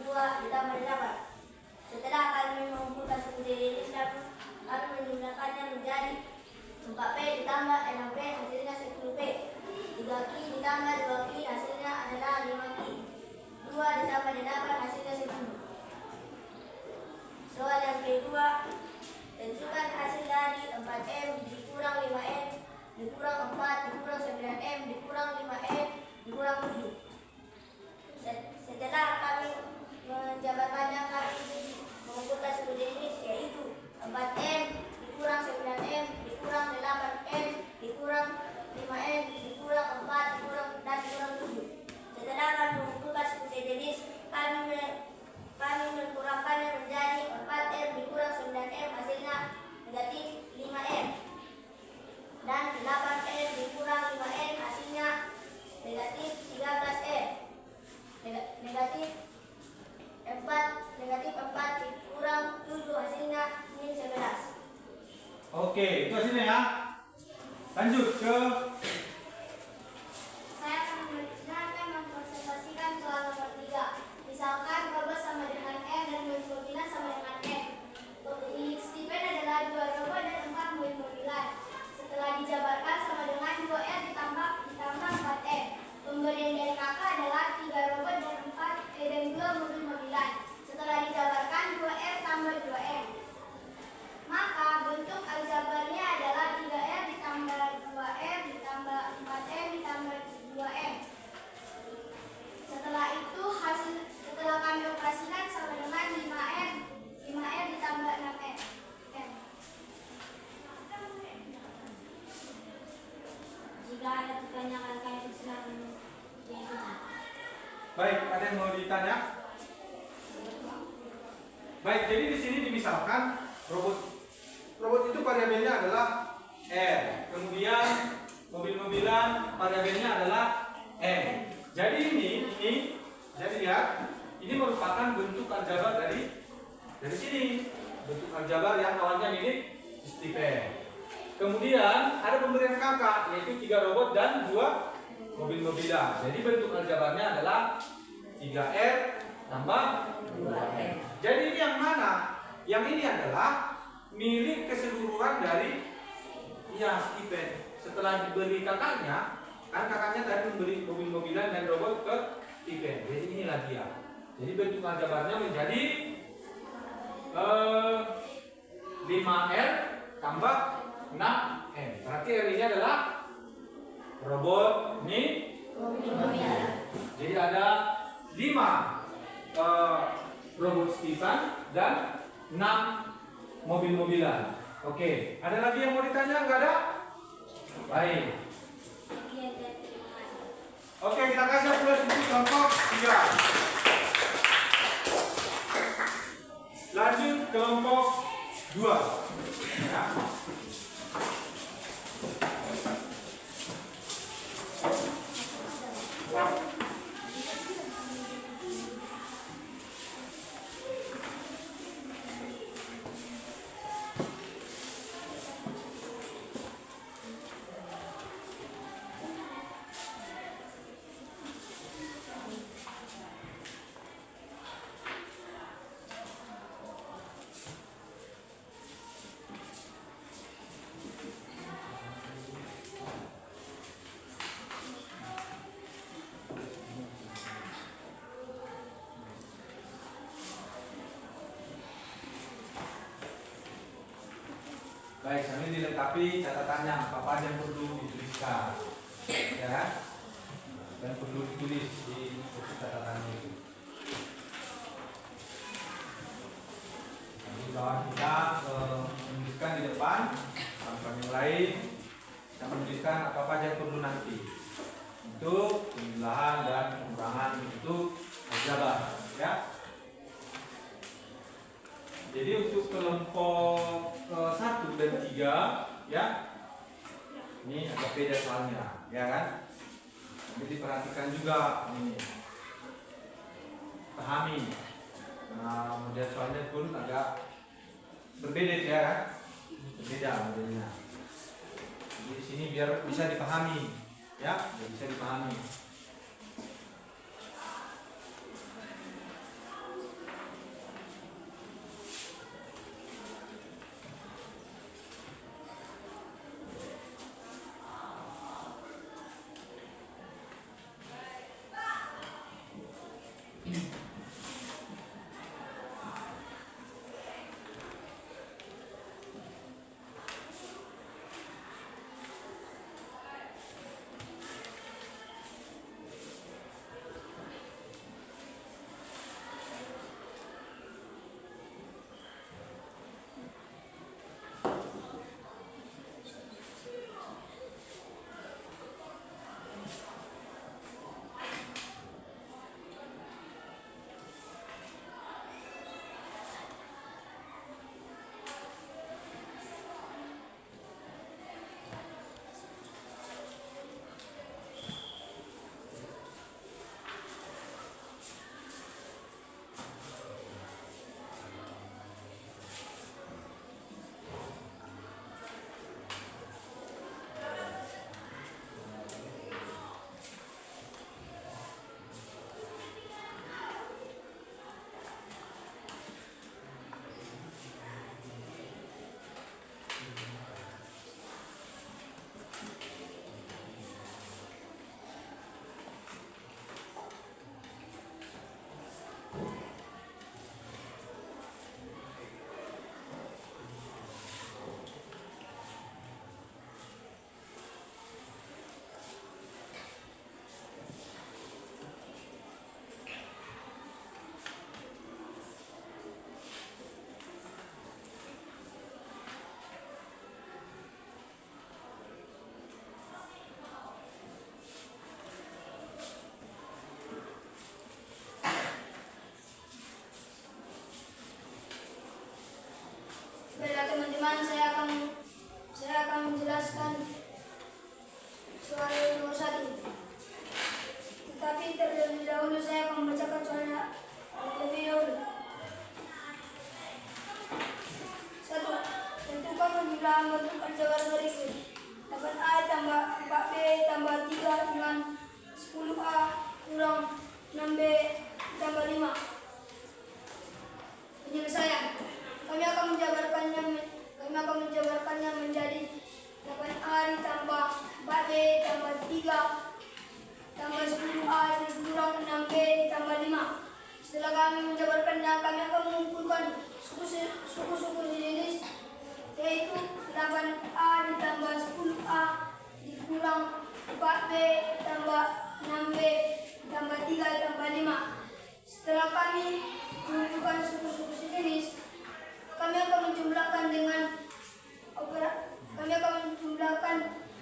2 ditambah 8. Setelah kami mengumpulkan fungsi jenis, kami menjumlahkannya menjadi 4P ditambah 6P hasilnya 10P, 3Q ditambah 2Q hasilnya adalah 5Q, 2 ditambah 8 hasilnya 10. Soal yang kedua, tentukan hasil dari 4M dikurang 5M dikurang 4 dikurang 9M dikurang 5M dikurang 7. Setelah kami menjabarkannya, kami mengumpulkan suku jenis, yaitu 4M dikurang 9M dikurang 8M dikurang 5M dikurang 4 dikurang dan dikurang 7. Setelah kami mengumpulkan suku jenis, kami mengkurangkannya menjadi 4M dikurang 9M hasilnya negatif 5M dan 8M dikurang 5M hasilnya negatif 13M. Negatif 4 dikurang 7 hasilnya min 11. Oke, itu hasilnya ya. Lanjut ke Saya akan mempresentasikan soal nomor 3. Misalkan robot sama dengan R dan mobil-mobilan sama dengan M. Pemilik Stephen adalah 2 robot dan 4 mobil-mobilan. Setelah dijabarkan sama dengan 2R ditambah 4M. Pemberian dari kakak adalah 3 robot dan 2 mobil-mobilan. Setelah dijabarkan 2R tambah 2M. Maka bentuk aljabarnya adalah 3R ditambah 2R ditambah 4M ditambah 2M. Setelah kami operasikan sama dengan 5R ditambah 6M. Jika ada pertanyaan kalian silakan. baik, ada yang mau ditanya? Baik, jadi di sini dimisalkan robot itu variabelnya adalah R. Kemudian mobil-mobilan variabelnya adalah M. Jadi ini jadi lihat, ini merupakan bentuk aljabar dari sini. Bentuk aljabar yang awalnya milik Stephen. Kemudian ada pemberian kakak, yaitu 3 robot dan 2 mobil-mobilan. Jadi bentuk aljabarnya adalah 3R tambah 2M. Jadi ini yang mana? Yang ini adalah milik keseluruhan dari Stephen. Setelah diberi kakaknya, kan kakaknya tadi memberi mobil-mobilan dan robot ke Stephen. Jadi inilah dia. Jadi bentuk aljabarnya menjadi 5R tambah 6M. Berarti R ini adalah robot ini. Jadi ada 5 robot Stephen dan 6 mobil-mobilan. Oke, ada lagi yang mau ditanya? Enggak ada? Baik. Oke, kita kasih plus untuk kelompok 3. Lanjut kelompok 2. Ya. Baik, sambil dilengkapi catatannya apa aja yang perlu dituliskan, ya, dan perlu ditulis di catatannya itu. Jadi kawan kita menuliskan di depan, kawan yang lain Saya menuliskan apa saja yang perlu nanti untuk penjumlahan dan pengurangan untuk aljabar, ya. Jadi untuk kelompok 1 dan 3, ya, ini agak beda soalnya, ya kan? Jadi perhatikan juga ini, pahami. Nah, model soalnya pun agak berbeda, ya kan? Berbeda modelnya. Jadi di sini biar bisa dipahami, ya, biar bisa dipahami. Baiklah teman-teman, saya akan menjelaskan soal nomor 1. Tetapi terlebih dahulu saya akan membacakan soalnya terlebih dahulu. 1. Tentukan penjumlahan bentuk aljabar berikut. 8A tambah 4B tambah 3 dengan 10A kurang 6B tambah 5. Penyelesaian. Kami akan menjabarkannya menjadi 8A ditambah 4B tambah 3 tambah 10A dikurang 6B ditambah 5. Setelah kami menjabarkannya, kami akan mengumpulkan suku-suku sejenis, yaitu 8A ditambah 10A dikurang 4B ditambah 6B ditambah 3 tambah 5. Setelah kami mengumpulkan suku-suku sejenis, kami akan menjumlahkan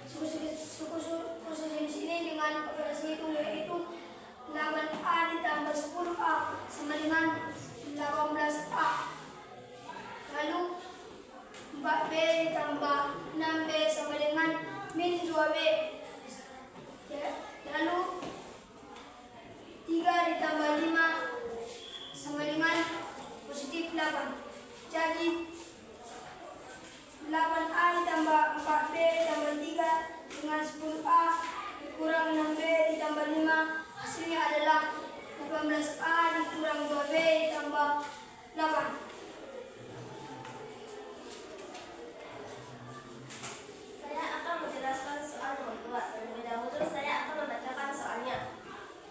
suku sejenis ini dengan operasi hitung, yaitu 8A ditambah 10A sama dengan 18A. Lalu 4B ditambah 6B sama dengan min 2B. Lalu 3 ditambah 5 sama dengan positif 8. Jadi 8A ditambah 4B ditambah 3 dengan 10A dikurang 6B ditambah 5, hasilnya adalah 18A dikurang 2B ditambah 8. Saya akan menjelaskan soal nomor 2. Terlebih dahulu saya akan membacakan soalnya.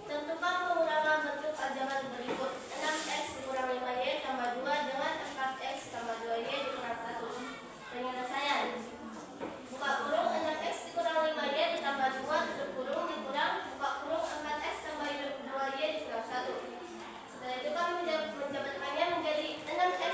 Tentukan pengurangan bentuk aljabar berikut. 6x dikurang 5y tambah 2 dengan 4x tambah 2y dikurang 1. Penyelesaian. Buka kurung 6x dikurang 5y ditambah 2 tutup kurung dikurang buka kurung 4x tambah 2y dikurang 1. Setelah itu kami menjabarkannya menjadi 6x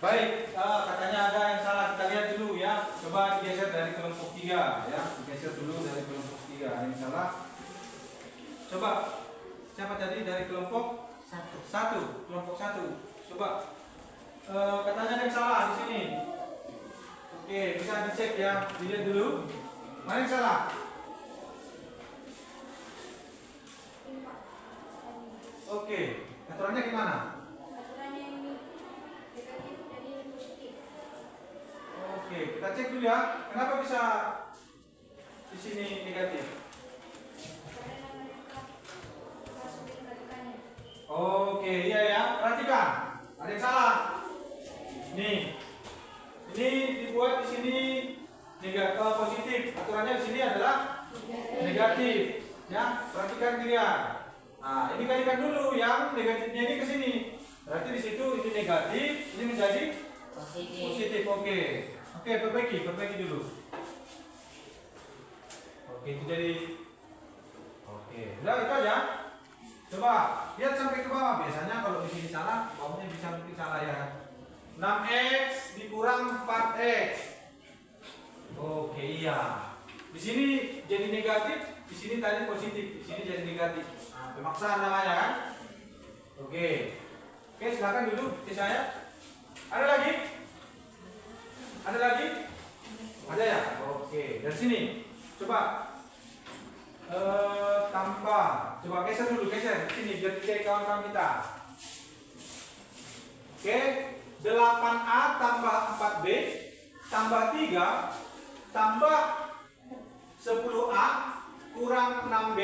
Baik, katanya ada yang salah. Kita lihat dulu ya. Coba digeser dari kelompok 3 ya. Digeser dulu dari kelompok 3. Ada yang salah. Coba siapa tadi dari kelompok 1? Kelompok 1. Coba katanya ada yang salah di sini. Oke, bisa dicek ya. Dilihat dulu. Mana yang salah? Oke, aturannya gimana? Aturannya ini negatif dan ini positif. Oke, kita cek dulu ya. Kenapa bisa di sini negatif? Karena mereka masukin kalikannya. Oke, iya ya. Perhatikan. Ada yang salah. Nih. Ini dibuat di sini negatif positif. Aturannya di sini adalah negatif. Ya, perhatikan dia. Nah, ini kalikan dulu yang negatifnya ini ke sini. Berarti di situ ini negatif, ini menjadi positif. Oke. Oke, perbaiki dulu. Oke, itu jadi oke. Udah itu aja. Coba lihat sampai ke bawah. Biasanya kalau di sini salah, bawahnya bisa mungkin salah ya. 6x dikurang 4x. Oke, iya. Di sini jadi negatif, di sini tadi positif, di sini jadi negatif. Nah, pemaksaan namanya kan? Oke. Oke, silakan duduk di saya. Ada lagi? Ada lagi? Ada ya? Oke, dari sini. Coba tambah. Coba geser dulu, geser sini biar dicek kawan-kawan kita. Oke, 8A tambah 4B tambah 3 tambah 10A kurang 6B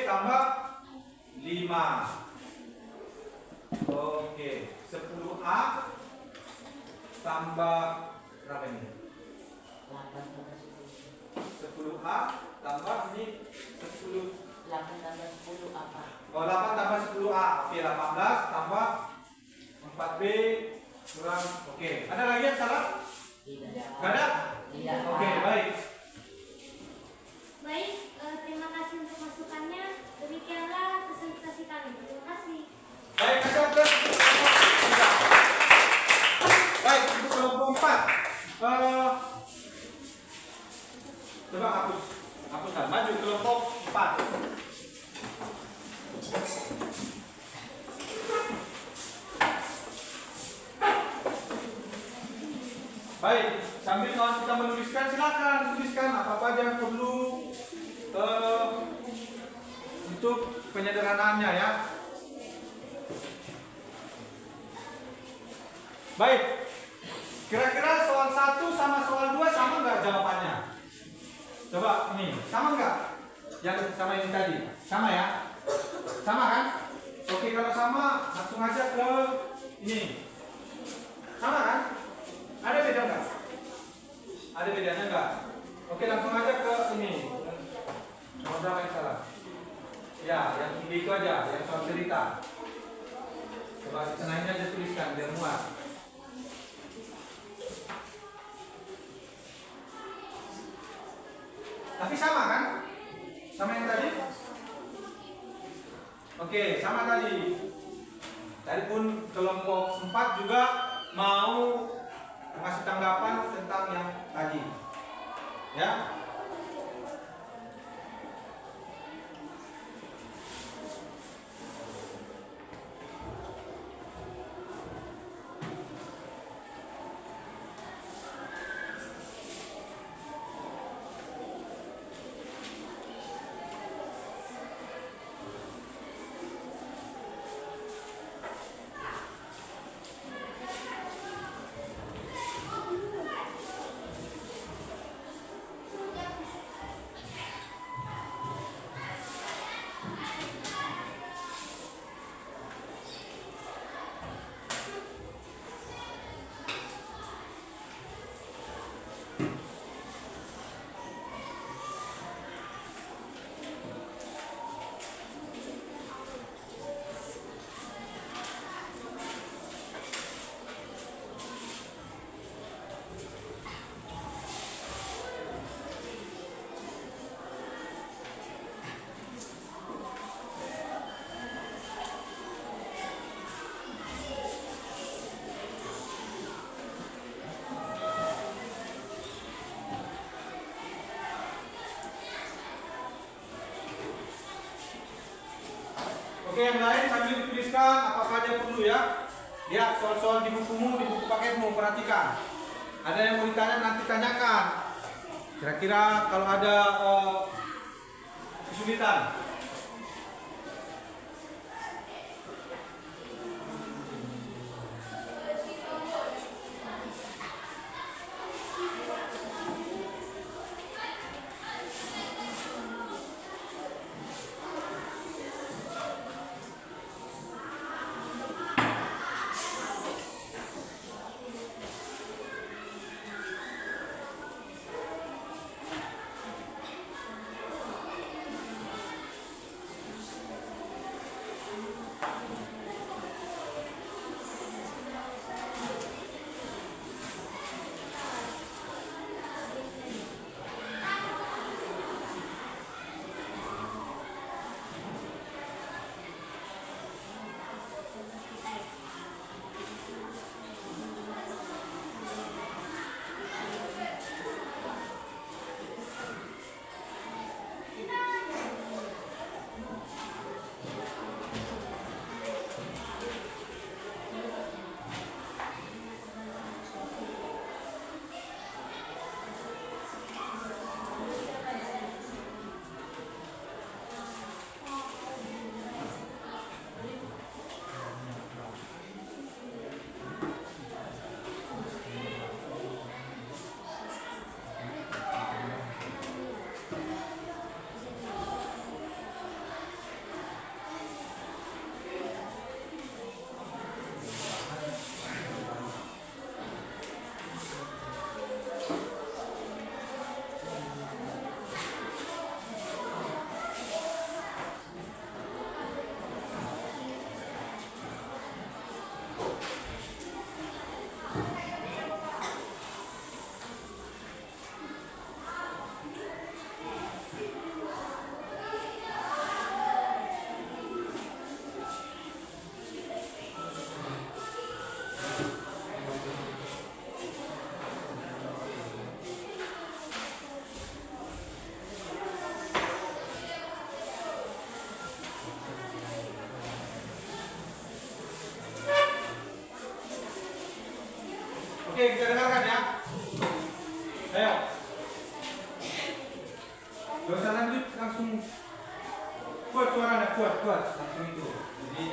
tambah 5. Oke, 10A tambah berapa ini? 10A tambah ini 10. 8 tambah 10 apa? Oh, 8 tambah 10A. Oke, 18 tambah 4B kurang. Oke, ada lagi yang salah? Tidak. Gak ada? Tidak. Oke, baik. Baik, terima kasih untuk masukannya. Demikianlah presentasi kami. Terima kasih. Baik, ada ke baik, untuk kelompok 4. Coba hapuskan. Maju kelompok 4. Baik, sambil kawan kita menuliskan, silakan tuliskan apa aja yang perlu untuk penyederhanaannya ya. Baik, kira-kira soal 1 sama soal 2 sama nggak jawabannya? Coba ini, sama nggak? Yang sama ini tadi, sama ya? Sama kan? Oke, kalau sama langsung aja ke ini. Sama kan? Ada beda nggak? Ada bedanya nggak? Oke, langsung aja ke ini. Nomor berapa yang salah? Ya, yang tinggi itu aja, yang soal cerita. Coba senangnya aja tuliskan biar muat. Tapi sama kan? Sama yang tadi? Oke, sama tadi. Tadi pun kelompok 4 juga mau kasih tanggapan tentang yang tadi. Ya. Oke, yang lain sambil dituliskan apa saja perlu ya. Lihat soal-soal di bukumu, di buku paketmu, perhatikan. Ada yang mau ditanya nanti tanyakan. Kira-kira kalau ada kesulitan. Oke, kita dengarkan ya. Ayo. Gak usah lanjut, langsung kuat suaranya, kuat, langsung itu. Jadi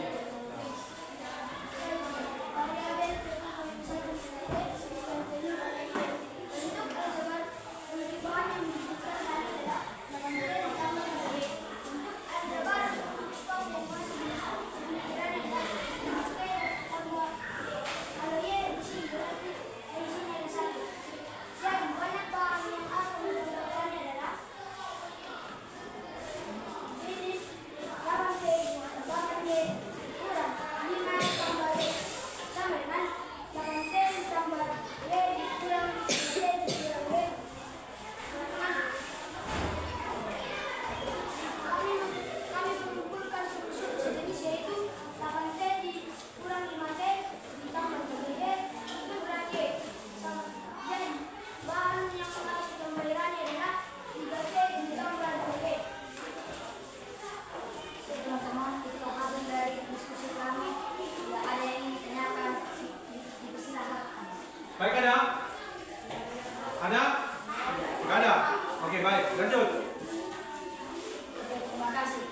baik ada? Ada? Nggak ada? Oke baik, lanjut. Terima kasih.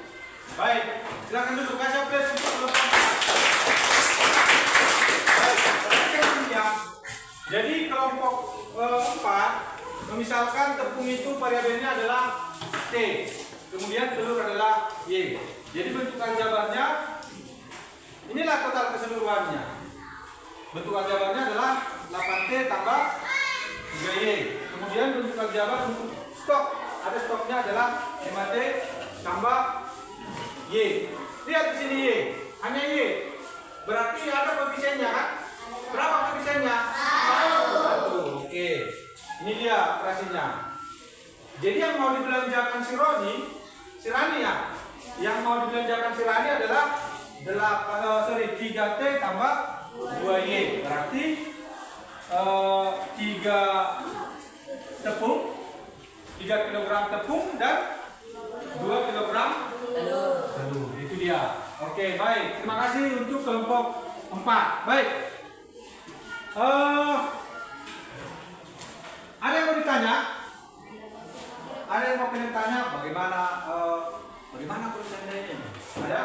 Baik, silakan duduk. Kasih aplaus untuk kelompok. Baik, perhatikan ya. Jadi kelompok 4, misalkan tepung itu variabelnya adalah T, kemudian telur adalah Y. Jadi bentuk aljabarnya, inilah total keseluruhannya. Bentuk aljabarnya adalah 8T tambah 3Y. Kemudian bentuk aljabar untuk stok, ada stoknya adalah 5T tambah Y. Lihat di sini Y, hanya Y. Berarti ada koefisiennya kan? Berapa koefisiennya? 1. Oke. Ini dia operasinya. Jadi yang mau dibelanjakan si Rani ya. Yang mau dibelanjakan si Rani adalah 3T tambah 2Y. Berarti 3 tepung, 3 kg tepung dan 2 kg telur. Itu dia. Oke. Oke, baik. Terima kasih untuk kelompok 4. Baik. Ada yang mau ditanya? Ada yang mau kalian tanya bagaimana perusahaan ini? Ada?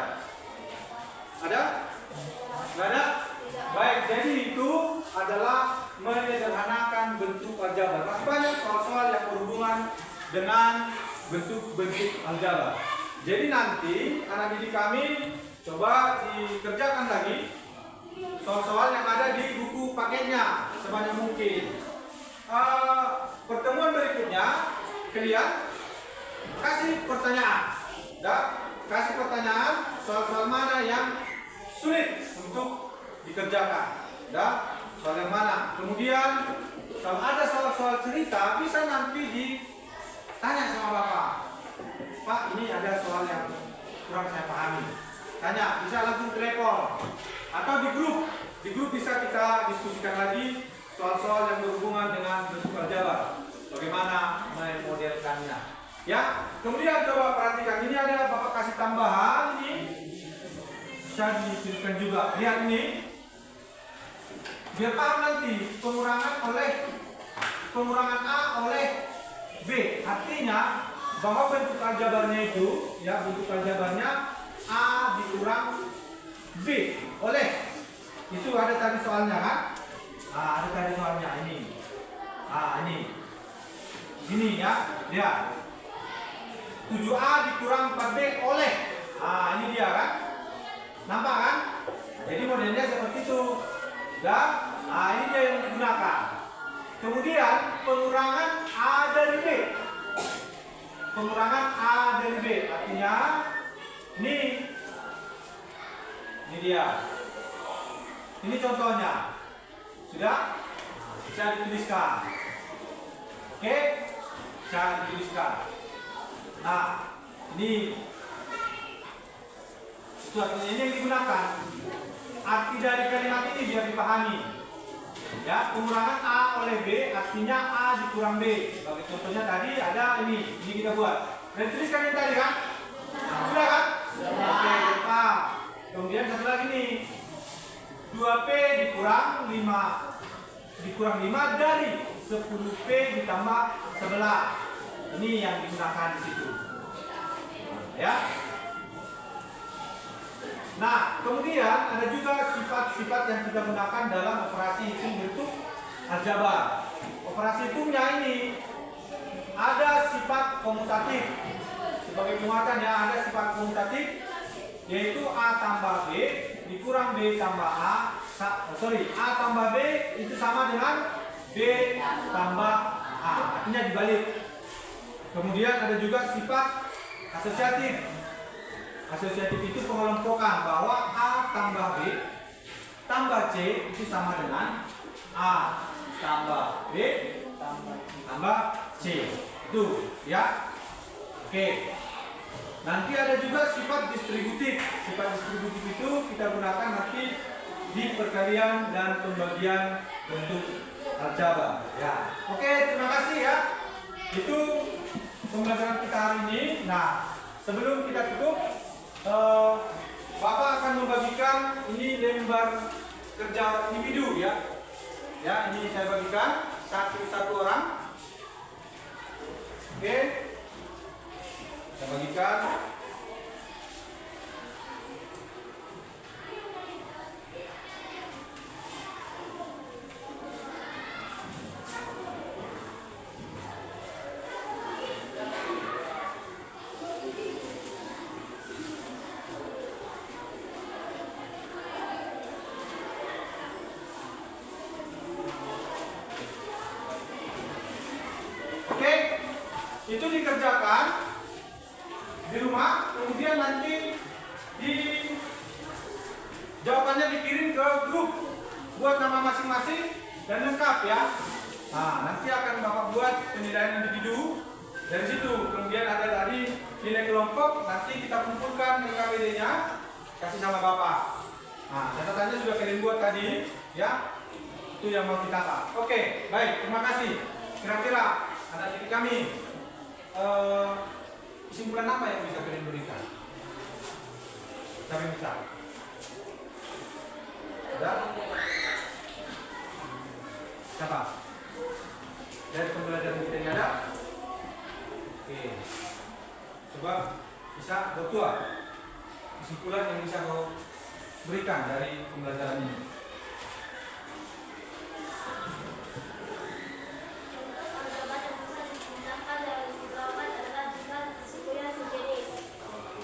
Ada? Nggak ada? Baik, jadi itu adalah menyederhanakan bentuk aljabar. Masih banyak soal-soal yang berhubungan dengan bentuk-bentuk aljabar. Jadi nanti anak didik kami coba dikerjakan lagi soal-soal yang ada di buku paketnya sebanyak mungkin. Pertemuan berikutnya kalian kasih pertanyaan, kasih pertanyaan soal-soal mana yang sulit untuk dikerjakan, soal yang mana. Kemudian kalau ada soal-soal cerita bisa nanti ditanya sama bapak. Pak, ini ada soal yang kurang saya pahami. Tanya, bisa langsung telepon atau di grup bisa kita diskusikan lagi soal-soal yang berhubungan dengan bentuk aljabar. Bagaimana memodelkannya? Ya, kemudian coba perhatikan ini ada bapak kasih tambahan ini. Bisa dituliskan juga. Lihat ini. Biar paham nanti pengurangan A oleh B. Artinya bahwa bentuk aljabarnya itu, ya bentuk aljabarnya A dikurang B oleh. Itu ada tadi soalnya kan? Ada tadi soalnya ini. Ini ya, lihat. 7A dikurang 4B oleh. Ini dia kan? Nampak kan? Jadi modelnya seperti itu. Ini dia yang digunakan. Kemudian pengurangan A dari B. Pengurangan A dari B artinya ini dia. Ini contohnya. Sudah? Bisa dituliskan. Oke? Bisa dituliskan. Nah, ini itu artinya ini yang digunakan. Arti dari kalimat ini biar dipahami. Ya, pengurangan A oleh B artinya A dikurang B. Sebagai contohnya tadi ada ini kita buat. Dan tuliskan yang tadi kan? Sudah kan? Oke, paham. Kemudian satu lagi nih. 2P dikurang 5 dari 10P ditambah 11. Ini yang digunakan di situ. Ya. Nah, kemudian ada juga sifat-sifat yang kita gunakan dalam operasi hitung bentuk aljabar. Operasi hitungnya ini ada sifat komutatif. Sebagai penguatan ya, ada sifat komutatif yaitu A tambah B dikurang B tambah A. A tambah B itu sama dengan B tambah A. Artinya dibalik. Kemudian ada juga sifat asosiatif. Asosiatif itu pengelompokan bahwa A tambah B tambah C itu sama dengan A tambah B tambah C. Itu ya. Oke. Nanti ada juga sifat distributif. Sifat distributif itu kita gunakan nanti di perkalian dan pembagian bentuk aljabar. Ya. Oke, terima kasih ya. Itu pembelajaran kita hari ini. Nah, sebelum kita tutup, Bapak akan membagikan ini lembar kerja individu ya. Ya, ini saya bagikan satu orang. Oke. Saya bagikan. Oke, itu dikerjakan di rumah, kemudian nanti jawabannya dikirim ke grup buat nama masing-masing dan lengkap ya. Nah, nanti akan Bapak buat penilaian individu dari situ. Kemudian ada tadi nilai kelompok, nanti kita kumpulkan NKPD-nya, kasih sama Bapak. Nah, catatannya sudah kalian buat tadi ya. Itu yang mau kita tangkap. Oke, baik, terima kasih. Kira-kira anak didik kami kesimpulan apa yang bisa kalian berikan? Siapa yang bisa? Ada? Siapa? Dari pembelajaran kita ini ada? Oke. Coba bisa ketua kesimpulan yang bisa kau berikan dari pembelajaran ini.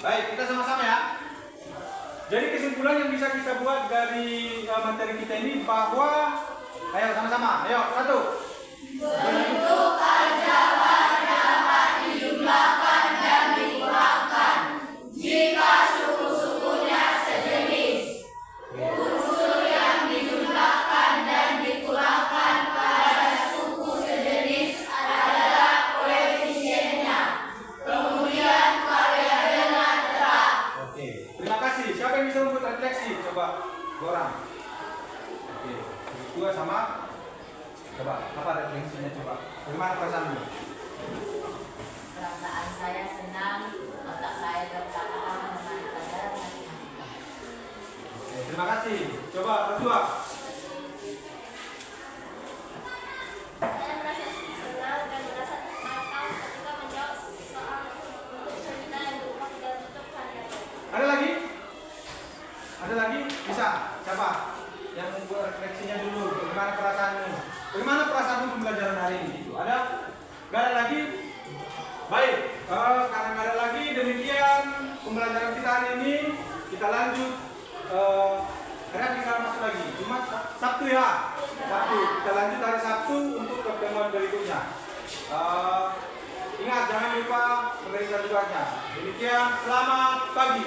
Baik, kita sama-sama ya. Jadi kesimpulan yang bisa kita buat dari materi kita ini bahwa, ayo sama-sama, ayo satu. Bentuk aljabar dapat dijumlahkan dan dikurangkan jika suku-sukunya sejenis. Unsur yang dijumlahkan dan dikurangkan pada suku sejenis adalah koefisiennya. Kemudian variabelnya terang. Oke, terima kasih. Siapa yang bisa membuat refleksi? Coba, dua orang. Oke, dua sama. Coba, apa refleksinya coba? Bagaimana perasaanmu? Perasaan saya senang, otak saya tertata dengan pelajaran matematika. Oke, terima kasih. Coba, berdua. Saya merasa senang dan merasa tertantang ketika menjawab soal untuk cerita yang berupa dan bentuk variabel. Ada lagi? Ada lagi? Bisa? Siapa? Yang membuat refleksinya dulu. Bagaimana perasaanmu? Bagaimana perasaanmu pembelajaran hari ini? Itu ada? Gak ada lagi? Baik, karena gak ada lagi, demikian pembelajaran kita hari ini. Kita lanjut. Hari kita masuk lagi. Jumat, Sabtu ya? Sabtu. Kita lanjut hari Sabtu untuk pertemuan berikutnya. Ingat, jangan lupa memeriksa tugasnya. Demikian, selamat pagi.